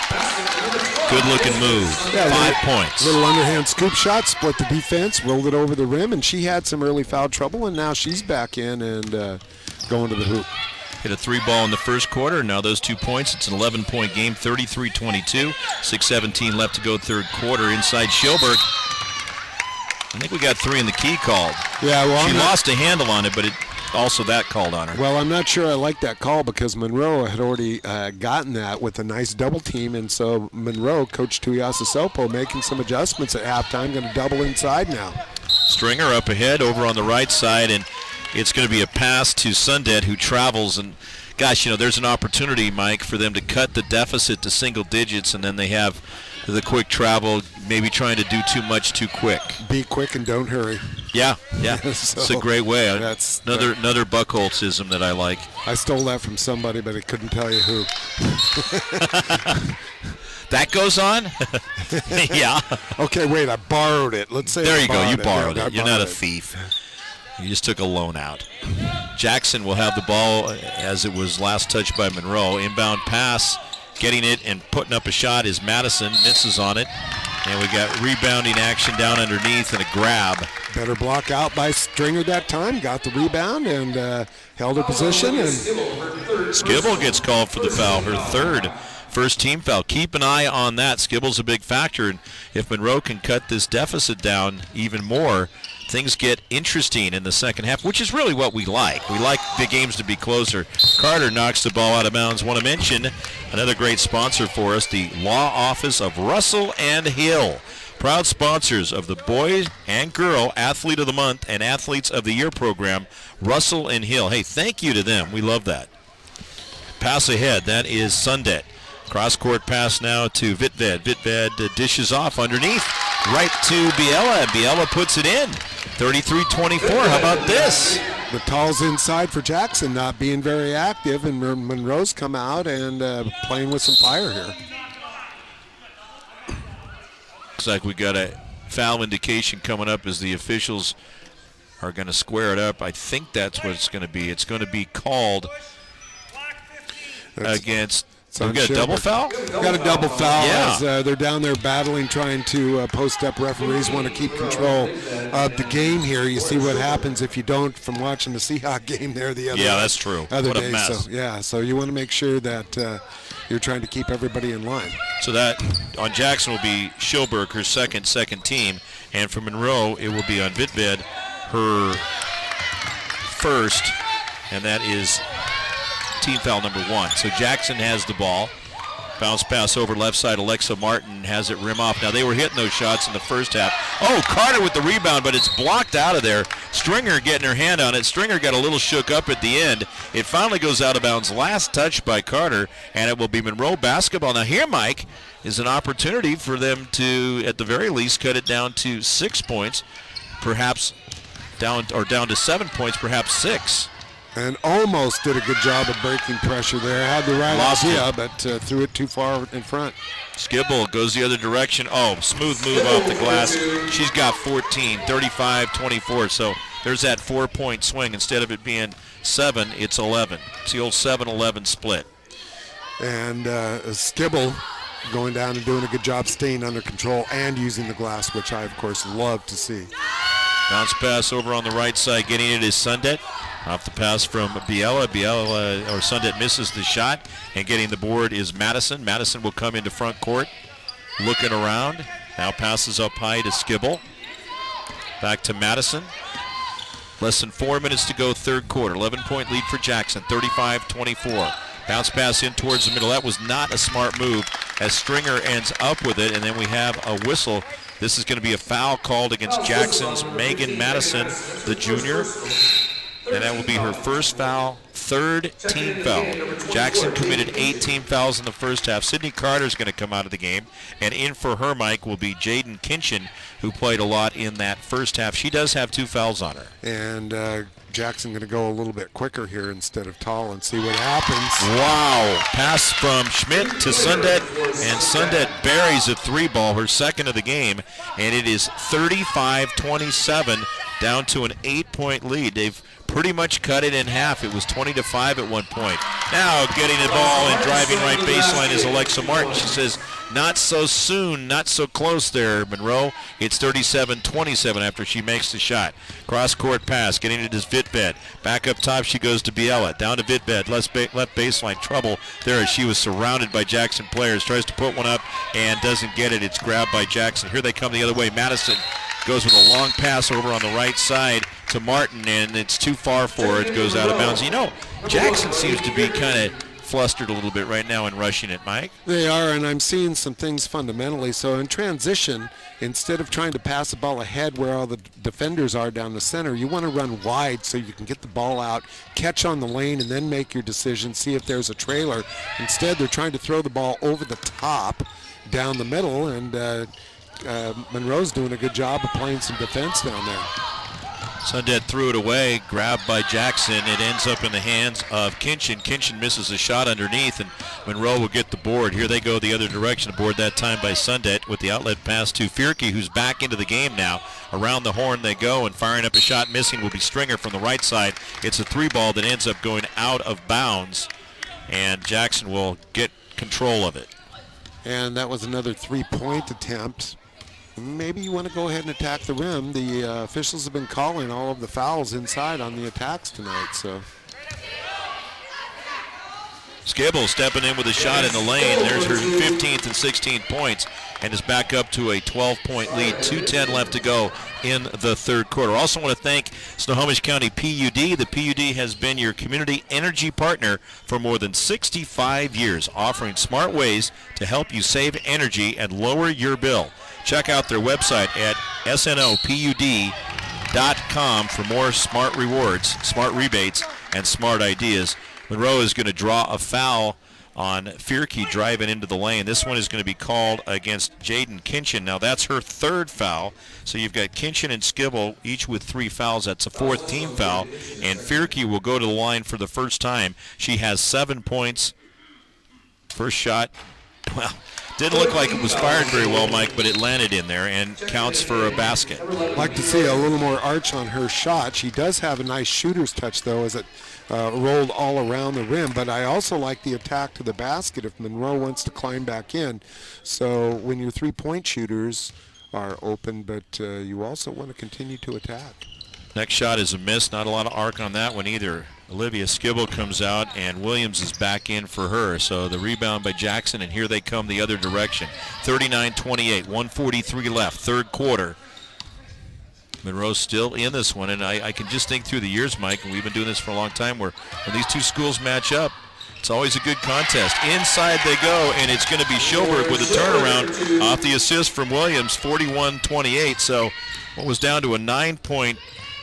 Good-looking move. Yeah, 5 points. Little underhand scoop shot, split the defense, rolled it over the rim, and she had some early foul trouble, and now she's back in and going to the hoop. Hit a 3-ball in the first quarter. Now those 2 points. It's an 11-point game, 33-22. 6:17 left to go third quarter. Inside Schilberg. I think we got 3 in the key called. Yeah, well, she lost a handle on it, but it also that called on her. Well, I'm not sure I like that call because Monroe had already gotten that with a nice double team, and so Monroe, Coach Tuiasosopo, making some adjustments at halftime, going to double inside now. Stringer up ahead over on the right side, and it's going to be a pass to Sundet, who travels. And gosh, there's an opportunity, Mike, for them to cut the deficit to single digits, and then they have the quick travel, maybe trying to do too much too quick. Be quick and don't hurry. Yeah. So it's a great way. That's another Buchholzism that I like. I stole that from somebody, but I couldn't tell you who. That goes on? Yeah. Okay, wait, I borrowed it. Let's say there you go. You borrowed it. You're not a thief. You just took a loan out. Jackson will have the ball as it was last touched by Monroe. Inbound pass. Getting it and putting up a shot is Madison. Misses on it. And we got rebounding action down underneath and a grab. Better block out by Stringer that time. Got the rebound and held her position. And Skibble gets called for the foul. Her third first team foul. Keep an eye on that. Skibble's a big factor. And if Monroe can cut this deficit down even more, things get interesting in the second half, which is really what we like. We like the games to be closer. Carter knocks the ball out of bounds. Want to mention another great sponsor for us, the Law Office of Russell and Hill. Proud sponsors of the Boy and Girl Athlete of the Month and Athletes of the Year program, Russell and Hill. Hey, thank you to them. We love that. Pass ahead. That is Sundet. Cross-court pass now to Vitved. Vitved dishes off underneath. Right to Biella, and Biella puts it in. 33-24. How about this? The tall's inside for Jackson, not being very active, and Monroe's come out and playing with some fire here. Looks like we got a foul indication coming up as the officials are going to square it up. I think that's what it's going to be. It's going to be called against... So we got a double foul? Got a double foul. Yeah. As they're down there battling, trying to post up. Referees want to keep control of the game here. You see what happens if you don't from watching the Seahawks game there the other day. Yeah, that's true. Other what a day. mess. So you want to make sure that you're trying to keep everybody in line. So that on Jackson will be Schilberg, her second team, and for Monroe it will be on Vidved, her first, and that is team foul number 1. So Jackson has the ball. Bounce pass over left side. Alexa Martin has it rim off. Now they were hitting those shots in the first half. Oh, Carter with the rebound, but it's blocked out of there. Stringer getting her hand on it. Stringer got a little shook up at the end. It finally goes out of bounds. Last touch by Carter, and it will be Monroe basketball. Now here, Mike, is an opportunity for them to, at the very least, cut it down to 6 points, perhaps down to 7 points, perhaps 6. And almost did a good job of breaking pressure there. Had the right idea, but threw it too far in front. Skibble goes the other direction. Oh, smooth move off the glass. She's got 14, 35-24. So there's that 4-point swing. Instead of it being 7, it's 11. It's the old 7-11 split. And Skibble going down and doing a good job staying under control and using the glass, which I, of course, love to see. Bounce pass over on the right side. Getting it is Sundet. Off the pass from Biella. Sundet misses the shot, and getting the board is Madison. Madison will come into front court, looking around. Now passes up high to Skibble. Back to Madison. Less than 4 minutes to go, third quarter. 11-point lead for Jackson, 35-24. Bounce pass in towards the middle. That was not a smart move as Stringer ends up with it, and then we have a whistle. This is going to be a foul called against Jackson's Megan Madison, the junior. And that will be her first foul, third team foul. Jackson committed 8 team fouls in the first half. Sydney Carter's going to come out of the game. And in for her, Mike, will be Jaden Kinchin, who played a lot in that first half. She does have 2 fouls on her. And Jackson going to go a little bit quicker here instead of tall and see what happens. Wow. Pass from Schmidt to Sundet, and Sundet buries a 3-ball, her second of the game. And it is 35-27, down to an 8-point lead. They've pretty much cut it in half. It was 20-5 at one point. Now getting the ball and driving right baseline is Alexa Martin. She says, not so soon, not so close there, Monroe. It's 37-27 after she makes the shot. Cross-court pass, getting it is Vidved. Back up top, she goes to Biella. Down to Vidved, left baseline. Trouble there as she was surrounded by Jackson players. Tries to put one up and doesn't get it. It's grabbed by Jackson. Here they come the other way. Madison goes with a long pass over on the right side to Martin, and it's too far for her. It goes out of bounds. You know, Jackson seems to be kind of flustered a little bit right now in rushing it, Mike. They are, and I'm seeing some things fundamentally. So in transition, instead of trying to pass the ball ahead where all the defenders are down the center, you want to run wide so you can get the ball out, catch on the lane, and then make your decision, see if there's a trailer. Instead, they're trying to throw the ball over the top down the middle, and Monroe's doing a good job of playing some defense down there. Sundet threw it away, grabbed by Jackson. It ends up in the hands of Kinchin. Kinchin misses a shot underneath, and Monroe will get the board. Here they go the other direction. The board that time by Sundet with the outlet pass to Fierke, who's back into the game now. Around the horn they go, and firing up a shot missing will be Stringer from the right side. It's a 3-ball that ends up going out of bounds, and Jackson will get control of it. And that was another 3-point attempt. Maybe you want to go ahead and attack the rim. The officials have been calling all of the fouls inside on the attacks tonight. So Skibble stepping in with a shot in the lane. There's her 15th and 16th points, and is back up to a 12-point lead. 2:10 left to go in the third quarter. Also want to thank Snohomish County PUD. The PUD has been your community energy partner for more than 65 years, offering smart ways to help you save energy and lower your bill. Check out their website at snopud.com for more smart rewards, smart rebates, and smart ideas. Monroe is going to draw a foul on Fierke driving into the lane. This one is going to be called against Jaden Kinchin. Now that's her third foul. So you've got Kinchin and Skibble each with 3 fouls. That's a 4th team foul. And Fierke will go to the line for the first time. She has 7 points. First shot, well, didn't look like it was fired very well, Mike, but it landed in there and counts for a basket. I'd like to see a little more arch on her shot. She does have a nice shooter's touch, though, as it rolled all around the rim. But I also like the attack to the basket if Monroe wants to climb back in. So when your 3-point shooters are open, but you also want to continue to attack. Next shot is a miss. Not a lot of arc on that one either. Olivia Skibble comes out, and Williams is back in for her. So the rebound by Jackson, and here they come the other direction. 39-28, 1:43 left, third quarter. Monroe's still in this one, and I can just think through the years, Mike, and we've been doing this for a long time, where when these two schools match up, it's always a good contest. Inside they go, and it's going to be Schilberg with a turnaround off the assist from Williams, 41-28. So what was down to a 9-point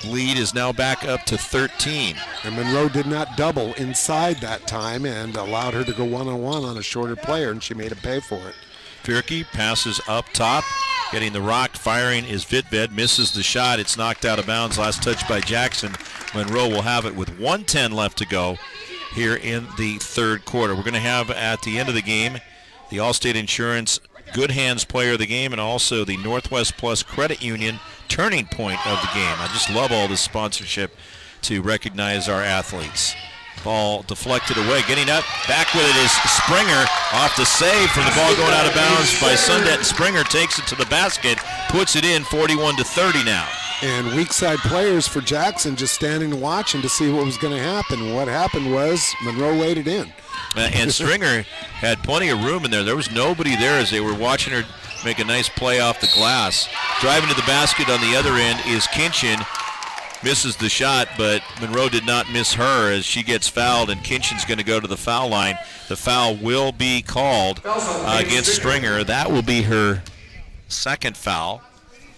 lead is now back up to 13. And Monroe did not double inside that time and allowed her to go one-on-one on a shorter player, and she made him pay for it. Fierke passes up top. Getting the rock, firing is Vitved, misses the shot. It's knocked out of bounds. Last touch by Jackson. Monroe will have it with 1:10 left to go here in the third quarter. We're going to have at the end of the game the Allstate Insurance Good Hands Player of the Game and also the Northwest Plus Credit Union Turning Point of the game. I just love all this sponsorship to recognize our athletes. Ball deflected away. Getting up, back with it is Springer. Off the save from the ball going out of bounds by Sundet. Springer takes it to the basket, puts it in 41-30 now. And weak side players for Jackson just standing and watching to see what was going to happen. What happened was Monroe laid it in. And Stringer had plenty of room in there. There was nobody there as they were watching her make a nice play off the glass. Driving to the basket on the other end is Kinchin. Misses the shot, but Monroe did not miss her as she gets fouled, and Kinchin's going to go to the foul line. The foul will be called against Stringer. That will be her second foul,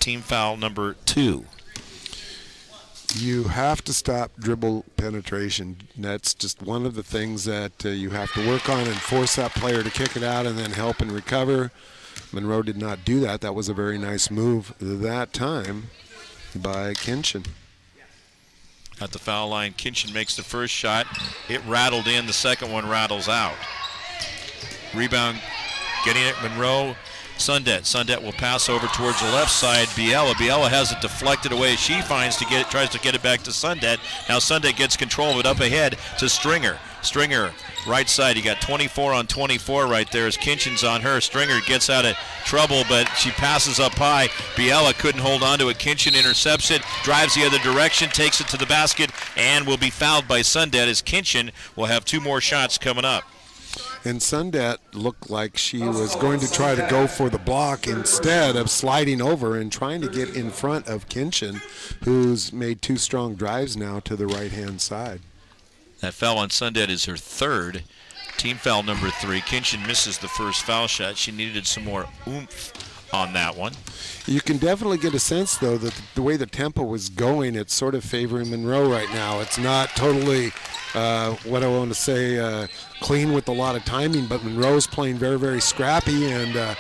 team foul number 2. You have to stop dribble penetration. That's just one of the things that you have to work on and force that player to kick it out and then help and recover. Monroe did not do that. That was a very nice move that time by Kinchin. At the foul line, Kinchin makes the first shot. It rattled in. The second one rattles out. Rebound, getting it, Monroe. Sundet will pass over towards the left side. Biella has it deflected away. She tries to get it back to Sundet. Now Sundet gets control of it up ahead to Stringer. Stringer, right side. You got 24 on 24 right there as Kinchin's on her. Stringer gets out of trouble, but she passes up high. Biella couldn't hold on to it. Kinchin intercepts it, drives the other direction, takes it to the basket, and will be fouled by Sundet as Kinchin will have 2 more shots coming up. And Sundet looked like she was going to try to go for the block instead of sliding over and trying to get in front of Kinchin, who's made 2 strong drives now to the right-hand side. That foul on Sundet is her third. Team foul number 3. Kinchin misses the first foul shot. She needed some more oomph on that one. You can definitely get a sense, though, that the way the tempo was going, it's sort of favoring Monroe right now. It's not totally, what I want to say, clean with a lot of timing, but Monroe's playing very, very scrappy and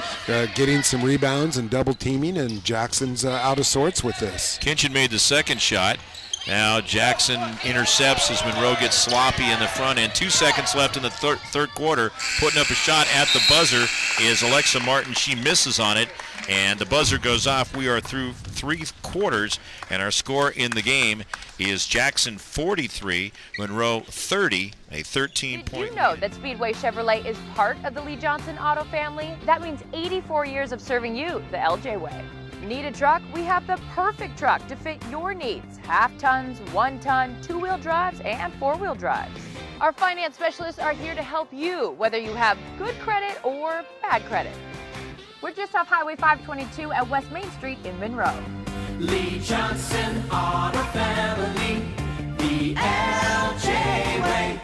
getting some rebounds and double teaming, and Jackson's out of sorts with this. Kinchin made the second shot. Now Jackson intercepts as Monroe gets sloppy in the front end. 2 seconds left in the third quarter. Putting up a shot at the buzzer is Alexa Martin. She misses on it, and the buzzer goes off. We are through 3 quarters, and our score in the game is Jackson 43, Monroe 30, a 13-point. Did you know that Speedway Chevrolet is part of the Lee Johnson Auto family? That means 84 years of serving you the LJ way. Need a truck? We have the perfect truck to fit your needs. Half tons, 1 ton, 2-wheel drives, and 4-wheel drives. Our finance specialists are here to help you, whether you have good credit or bad credit. We're just off Highway 522 at West Main Street in Monroe. Lee Johnson Auto Family, the LJ way.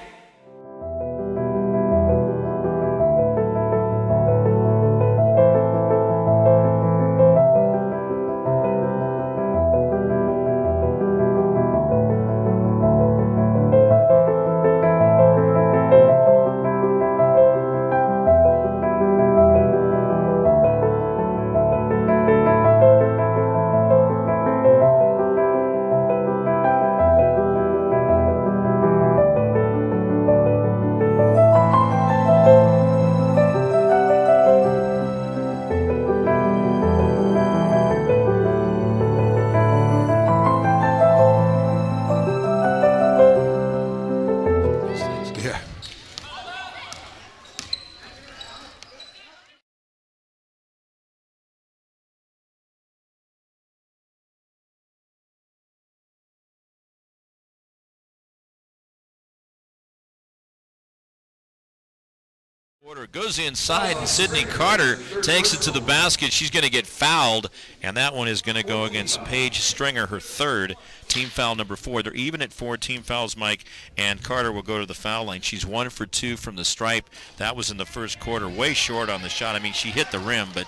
Goes inside, and Sydney Carter takes it to the basket. She's going to get fouled, and that one is going to go against Paige Stringer, her third, team foul number 4. They're even at 4 team fouls, Mike, and Carter will go to the foul line. She's 1 for 2 from the stripe. That was in the first quarter, way short on the shot. I mean, she hit the rim, but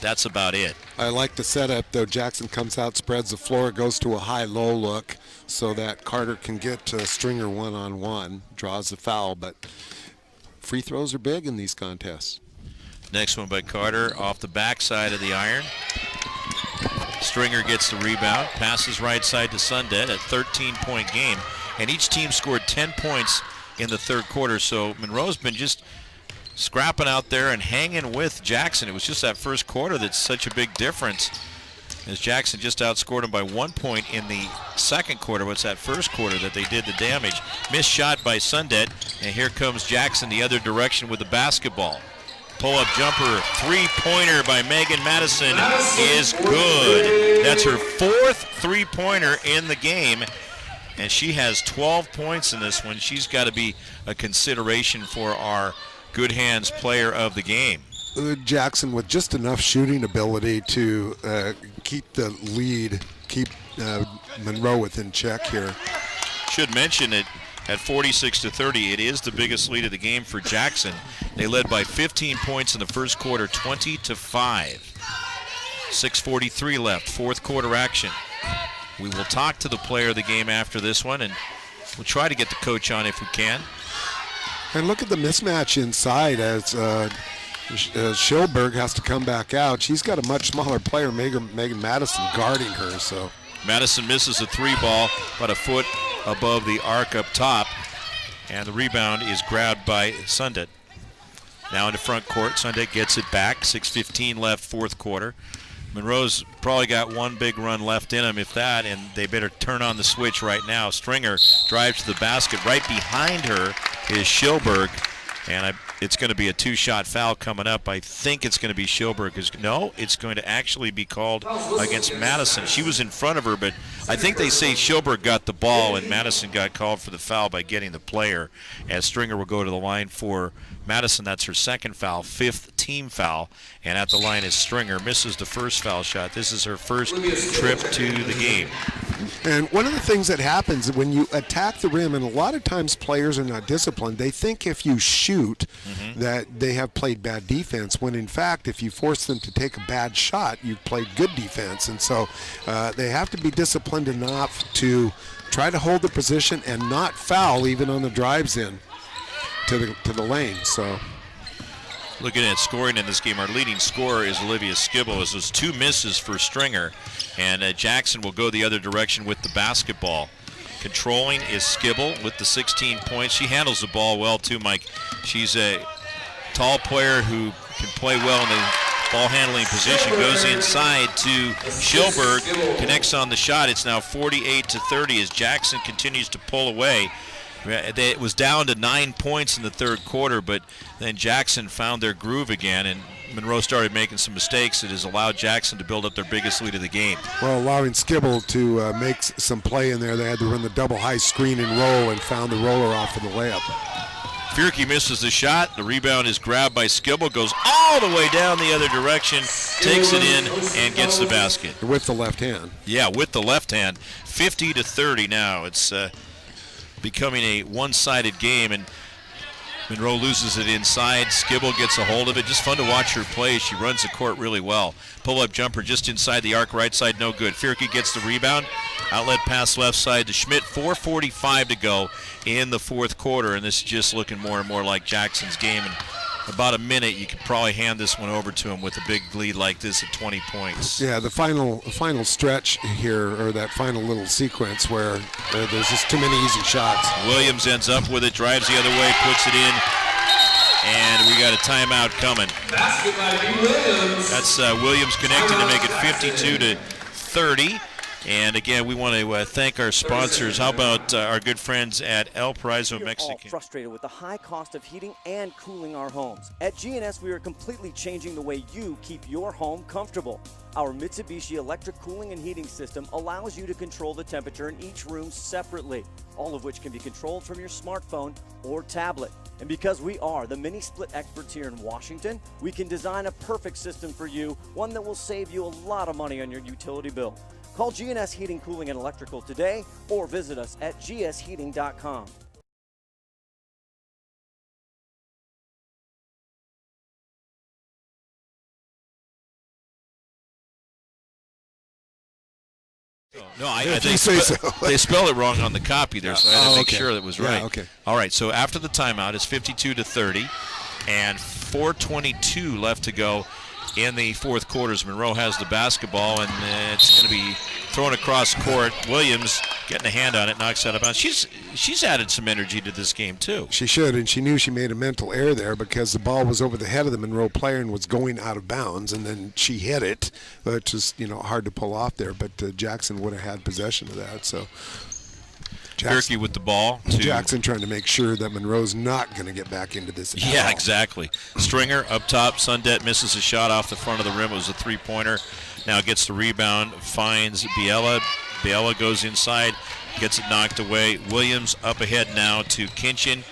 that's about it. I like the setup, though. Jackson comes out, spreads the floor, goes to a high-low look so that Carter can get Stringer one-on-one, draws the foul, but free throws are big in these contests. Next one by Carter off the backside of the iron. Stringer gets the rebound, passes right side to Sundet, a 13-point game, and each team scored 10 points in the third quarter, so Monroe's been just scrapping out there and hanging with Jackson. It was just that first quarter that's such a big difference, as Jackson just outscored him by 1 point in the second quarter. What's that first quarter that they did the damage? Missed shot by Sundet, and here comes Jackson the other direction with the basketball. Pull-up jumper, three-pointer by Megan Madison is good. That's her 4th three-pointer in the game, and she has 12 points in this one. She's got to be a consideration for our Good Hands player of the game. Jackson with just enough shooting ability to keep the lead, keep Monroe within check here. Should mention it at 46-30. It is the biggest lead of the game for Jackson. They led by 15 points in the first quarter, 20-5. 6:43 left, fourth quarter action. We will talk to the player of the game after this one, and we'll try to get the coach on if we can. And look at the mismatch inside as Schilberg has to come back out. She's got a much smaller player, Megan Madison, guarding her. So Madison misses a 3-ball, about a foot above the arc up top, and the rebound is grabbed by Sundet. Now into front court, Sundet gets it back. 6:15 left, fourth quarter. Monroe's probably got one big run left in them, if that, and they better turn on the switch right now. Stringer drives to the basket. Right behind her is Schilberg, and it's going to be a 2-shot foul coming up. I think it's going to be Schilberg. No, it's going to actually be called against Madison. She was in front of her, but I think they say Schilberg got the ball, and Madison got called for the foul by getting the player, as Stringer will go to the line for Madison. That's her second foul, 5th team foul, and at the line is Stringer. Misses the first foul shot. This is her first trip to the game. And one of the things that happens when you attack the rim, and a lot of times players are not disciplined, they think if you shoot that they have played bad defense, when in fact if you force them to take a bad shot, you've played good defense. And so they have to be disciplined enough to try to hold the position and not foul even on the drives in to the lane. So looking at scoring in this game, our leading scorer is Olivia Skibble, as those 2 misses for Stringer, and Jackson will go the other direction with the basketball. Controlling is Skibble with the 16 points. She handles the ball well too, Mike. She's a tall player who can play well in the ball handling position. Goes inside to Schilberg, connects on the shot. It's now 48-30 as Jackson continues to pull away. It was down to 9 points in the third quarter, but then Jackson found their groove again, and Monroe started making some mistakes. It has allowed Jackson to build up their biggest lead of the game. Well, allowing Skibble to make some play in there. They had to run the double high screen and roll, and found the roller off of the layup. Fierke misses the shot. The rebound is grabbed by Skibble, goes all the way down the other direction, takes it in, and gets the basket. With the left hand. Yeah, with the left hand. 50-30 now. It's becoming a one-sided game, and Monroe loses it inside. Skibble gets a hold of it. Just fun to watch her play. She runs the court really well. Pull-up jumper just inside the arc, right side, no good. Fierke gets the rebound. Outlet pass left side to Schmidt. 4:45 to go in the fourth quarter, and this is just looking more and more like Jackson's game. And about a minute, you could probably hand this one over to him with a big lead like this at 20 points. Yeah, the final stretch here, or that final little sequence where there's just too many easy shots. Williams ends up with it, drives the other way, puts it in, and we got a timeout coming. That's Williams connecting to make it 52-30. And again, we want to thank our sponsors. How about our good friends at El Paraiso We are Mexican? all frustrated with the high cost of heating and cooling our homes. At GNS, we are completely changing the way you keep your home comfortable. Our Mitsubishi electric cooling and heating system allows you to control the temperature in each room separately, all of which can be controlled from your smartphone or tablet. And because we are the mini split experts here in Washington, we can design a perfect system for you, one that will save you a lot of money on your utility bill. Call GNS Heating, Cooling, and Electrical today or visit us at gsheating.com. No, they spelled it wrong on the copy there, so I had to make sure that was right. Yeah, okay. All right, so after the timeout, it's 52-30, and 4:22 left to go in the fourth quarter. Monroe has the basketball, and it's going to be thrown across court. Williams getting a hand on it, knocks out of bounds. She's added some energy to this game too. She should, and she knew she made a mental error there because the ball was over the head of the Monroe player and was going out of bounds, and then she hit it, which is hard to pull off there. But Jackson would have had possession of that. So Bearcats with the ball. Jackson trying to make sure that Monroe's not going to get back into this. Yeah, exactly. Stringer up top. Sundet misses a shot off the front of the rim. It was a three-pointer. Now gets the rebound, finds Biela. Biela goes inside, gets it knocked away. Williams up ahead now to Kinchin.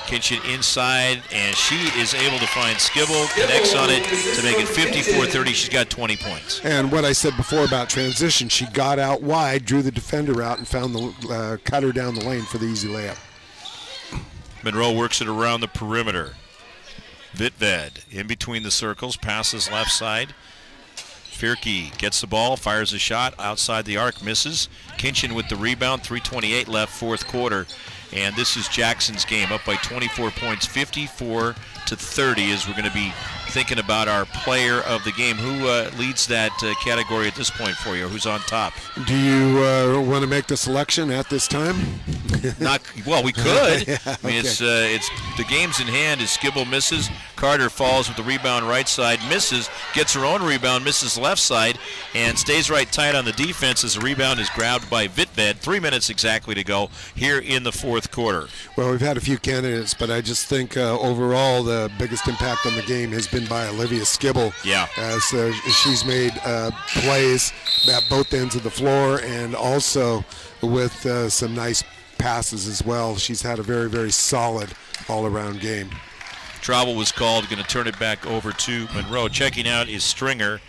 Kinchin inside, and she is able to find Skibble, connects on it to make it 54-30. She's got 20 points. And what I said before about transition, she got out wide, drew the defender out, and found the cutter down the lane for the easy layup. Monroe works it around the perimeter. Vitved in between the circles, passes left side. Fierke gets the ball, fires a shot outside the arc, misses. Kinchin with the rebound, 3:28 left, fourth quarter. And this is Jackson's game, up by 24 points, 54-30, as we're going to be thinking about our player of the game. Who leads that category at this point for you? Who's on top? Do you want to make the selection at this time? Well, we could. Yeah, I mean, okay. it's the game's in hand. As Skibble misses, Carter falls with the rebound right side, misses, gets her own rebound, misses left side, and stays right tight on the defense as the rebound is grabbed by Vitved. 3 minutes exactly to go here in the fourth quarter. Well, we've had a few candidates, but I just think overall the biggest impact on the game has been by Olivia Skibble. Yeah. As she's made plays at both ends of the floor and also with some nice passes as well. She's had a very, very solid all-around game. Travel was called, going to turn it back over to Monroe. Checking out is Stringer,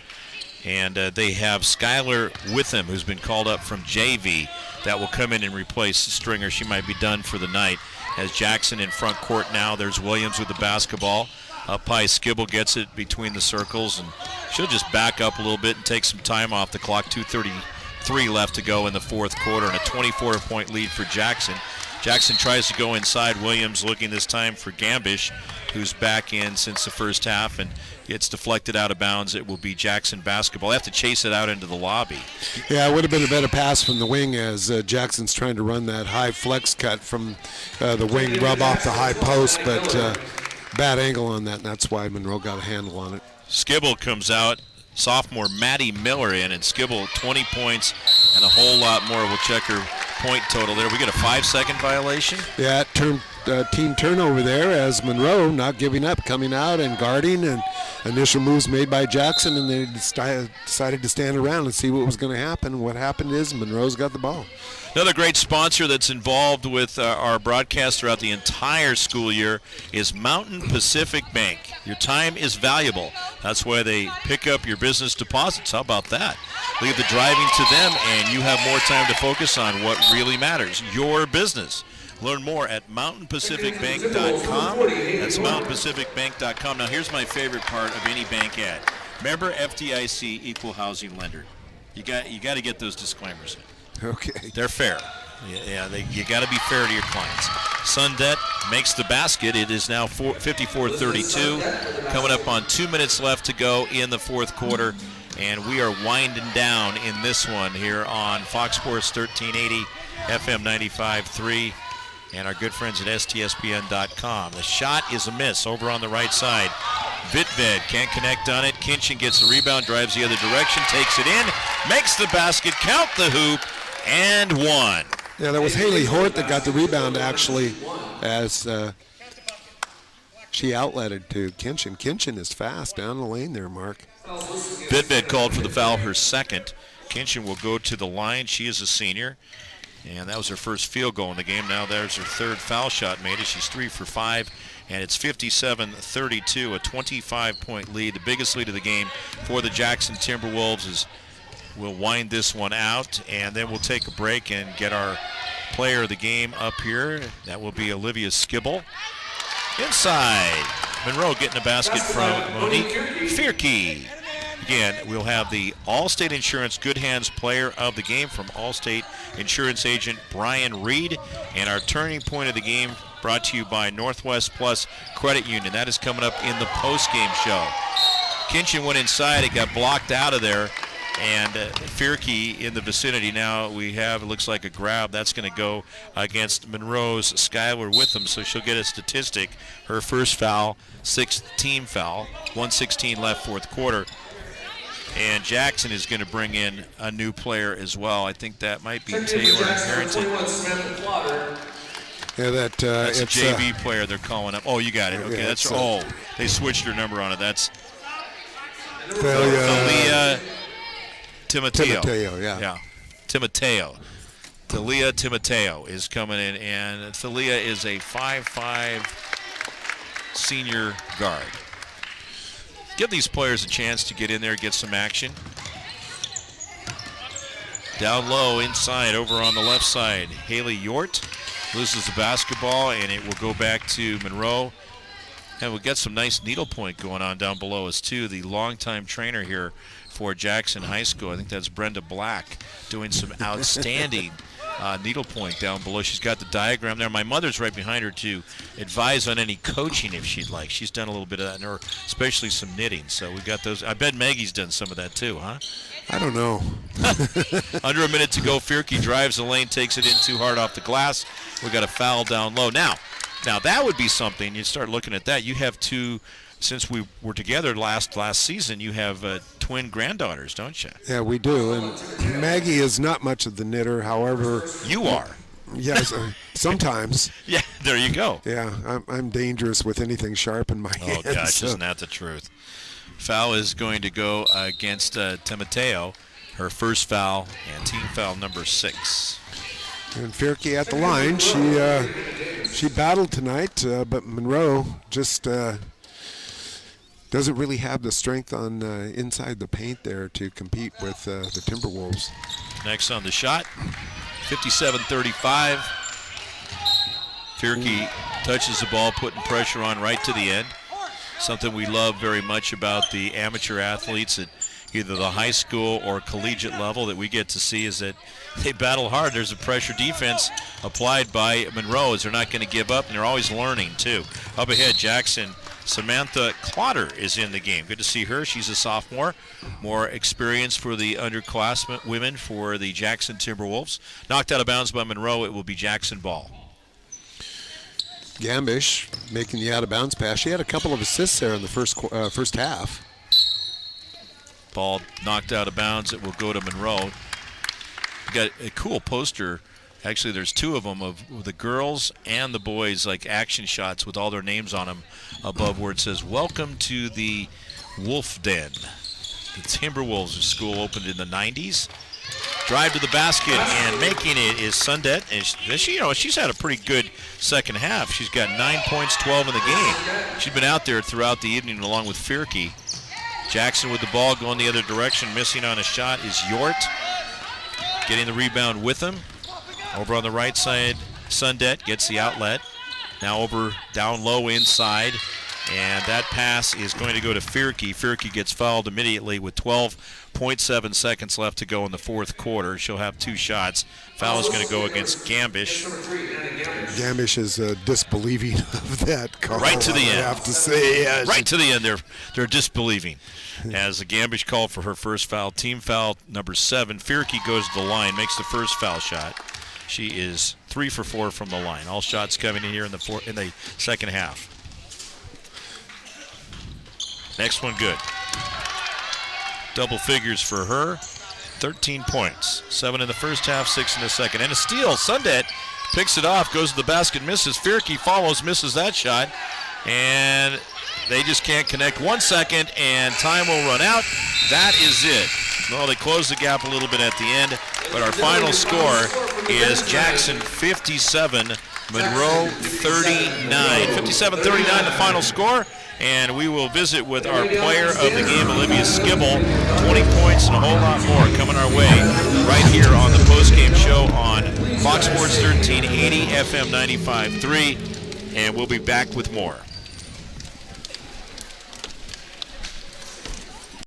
and they have Skylar Witham, who's been called up from JV, that will come in and replace Stringer. She might be done for the night. As Jackson in front court now, there's Williams with the basketball. Up high, Skibble gets it between the circles, and she'll just back up a little bit and take some time off the clock. 2:33 left to go in the fourth quarter, and a 24-point lead for Jackson. Jackson tries to go inside. Williams looking this time for Gambish, who's back in since the first half, and gets deflected out of bounds. It will be Jackson basketball. They have to chase it out into the lobby. Yeah, it would have been a better pass from the wing as Jackson's trying to run that high flex cut from the wing, rub off the high post, but bad angle on that, and that's why Monroe got a handle on it. Skibble comes out. Sophomore Maddie Miller in, and Skibble 20 points and a whole lot more. We'll check her point total there. We get a 5-second violation. Yeah, team turnover there as Monroe not giving up, coming out and guarding, and initial moves made by Jackson, and they decided to stand around and see what was going to happen. What happened is Monroe's got the ball. Another great sponsor that's involved with our broadcast throughout the entire school year is Mountain Pacific Bank. Your time is valuable. That's why they pick up your business deposits. How about that? Leave the driving to them, and you have more time to focus on what really matters, your business. Learn more at mountainpacificbank.com. That's mountainpacificbank.com. Now, here's my favorite part of any bank ad. Remember FDIC equal housing lender. You got to get those disclaimers in. Okay. They're fair. You got to be fair to your clients. Sundet makes the basket. It is now 54-32. Coming up on 2 minutes left to go in the fourth quarter. And we are winding down in this one here on Fox Sports 1380, FM 95.3, and our good friends at STSPN.com. The shot is a miss over on the right side. Vidved can't connect on it. Kinchin gets the rebound, drives the other direction, takes it in, makes the basket, count the hoop, and one. Yeah, that was Haley Hort that got the rebound, actually, as she outletted to Kinchin. Kinchin is fast down the lane there, Mark. Vidved called for the foul, her second. Kinchin will go to the line. She is a senior, and that was her first field goal in the game. Now there's her third foul shot made as she's 3 for 5, and it's 57-32, a 25-point lead, the biggest lead of the game for the Jackson Timberwolves. Is we'll wind this one out, and then we'll take a break and get our player of the game up here. That will be Olivia Skibble. Inside, Monroe getting a basket from Monique Fierke. Again, we'll have the Allstate Insurance Good Hands Player of the Game from Allstate Insurance Agent Brian Reed. And our turning point of the game brought to you by Northwest Plus Credit Union. That is coming up in the post-game show. Kinchin went inside. It got blocked out of there. And Fierke in the vicinity. Now we have, it looks like a grab. That's going to go against Monroe's Skylar Witham, so she'll get a statistic. Her first foul, 6th team foul, 1:16 left fourth quarter. And Jackson is going to bring in a new player as well. I think that might be Taylor Harrington. Yeah, that's a JV player they're calling up. Oh, you got it. Okay, yeah, that's they switched her number on it. That's Thalia Timoteo. Yeah. Timoteo. Thalia Timoteo is coming in, and Thalia is a 5'5" senior guard. Give these players a chance to get in there, get some action. Down low, inside, over on the left side. Haley Yort loses the basketball, and it will go back to Monroe. And we'll get some nice needlepoint going on down below us, too. The longtime trainer here for Jackson High School, I think that's Brenda Black, doing some outstanding needlepoint down below. She's got the diagram there. My mother's right behind her to advise on any coaching if she'd like. She's done a little bit of that, or especially some knitting. So we've got those. I bet Maggie's done some of that too, huh? I don't know. Under a minute to go. Fierke drives the lane, takes it in too hard off the glass. We got a foul down low. Now that would be something. You start looking at that. You have two. Since we were together last season, you have twin granddaughters, don't you? Yeah, we do. And Maggie is not much of the knitter. However, you are. Yes, sometimes. Yeah, there you go. Yeah, I'm dangerous with anything sharp in my hands. Oh, gosh, isn't that the truth? Foul is going to go against Timoteo, her first foul, and team foul number 6. And Fierke at the line. She battled tonight, but Monroe just doesn't really have the strength on inside the paint there to compete with the Timberwolves. Next on the shot, 57-35. Fierke touches the ball, putting pressure on right to the end. Something we love very much about the amateur athletes at either the high school or collegiate level that we get to see is that they battle hard. There's a pressure defense applied by Monroe as they're not going to give up, and they're always learning too. Up ahead, Jackson, Samantha Clotter is in the game. Good to see her. She's a sophomore. More experience for the underclassmen women for the Jackson Timberwolves. Knocked out of bounds by Monroe. It will be Jackson ball. Gambish making the out-of-bounds pass. She had a couple of assists there in the first half. Ball knocked out of bounds. It will go to Monroe. We got a cool poster. Actually, there's 2 of them of the girls and the boys, like action shots with all their names on them above where it says, "Welcome to the Wolf Den." The Timberwolves school opened in the 90s. Drive to the basket and making it is Sundet. And she's had a pretty good second half. She's got 9 points, 12 in the game. She's been out there throughout the evening along with Fierke. Jackson with the ball going the other direction. Missing on a shot is Yort. Getting the rebound with him. Over on the right side, Sundet gets the outlet. Now over down low inside. And that pass is going to go to Fierke. Fierke gets fouled immediately with 12.7 seconds left to go in the fourth quarter. She'll have 2 shots. Foul is going to go against Gambish. Gambish is disbelieving of that call. Right to the end. I have to say, yeah, right to the end. They're disbelieving. As the Gambish call for her first foul, team foul number 7. Fierke goes to the line, makes the first foul shot. She is 3 for 4 from the line. All shots coming in here in the second half. Next one good. Double figures for her. 13 points. 7 in the first half, 6 in the second. And a steal. Sundet picks it off, goes to the basket, misses. Fierke follows, misses that shot. And they just can't connect. 1 second, and time will run out. That is it. Well, they closed the gap a little bit at the end, but our final score is Jackson 57, Monroe 39. 57-39 the final score, and we will visit with our player of the game, Olivia Skibble. 20 points and a whole lot more coming our way right here on the postgame show on Fox Sports 1380 FM 95.3, and we'll be back with more.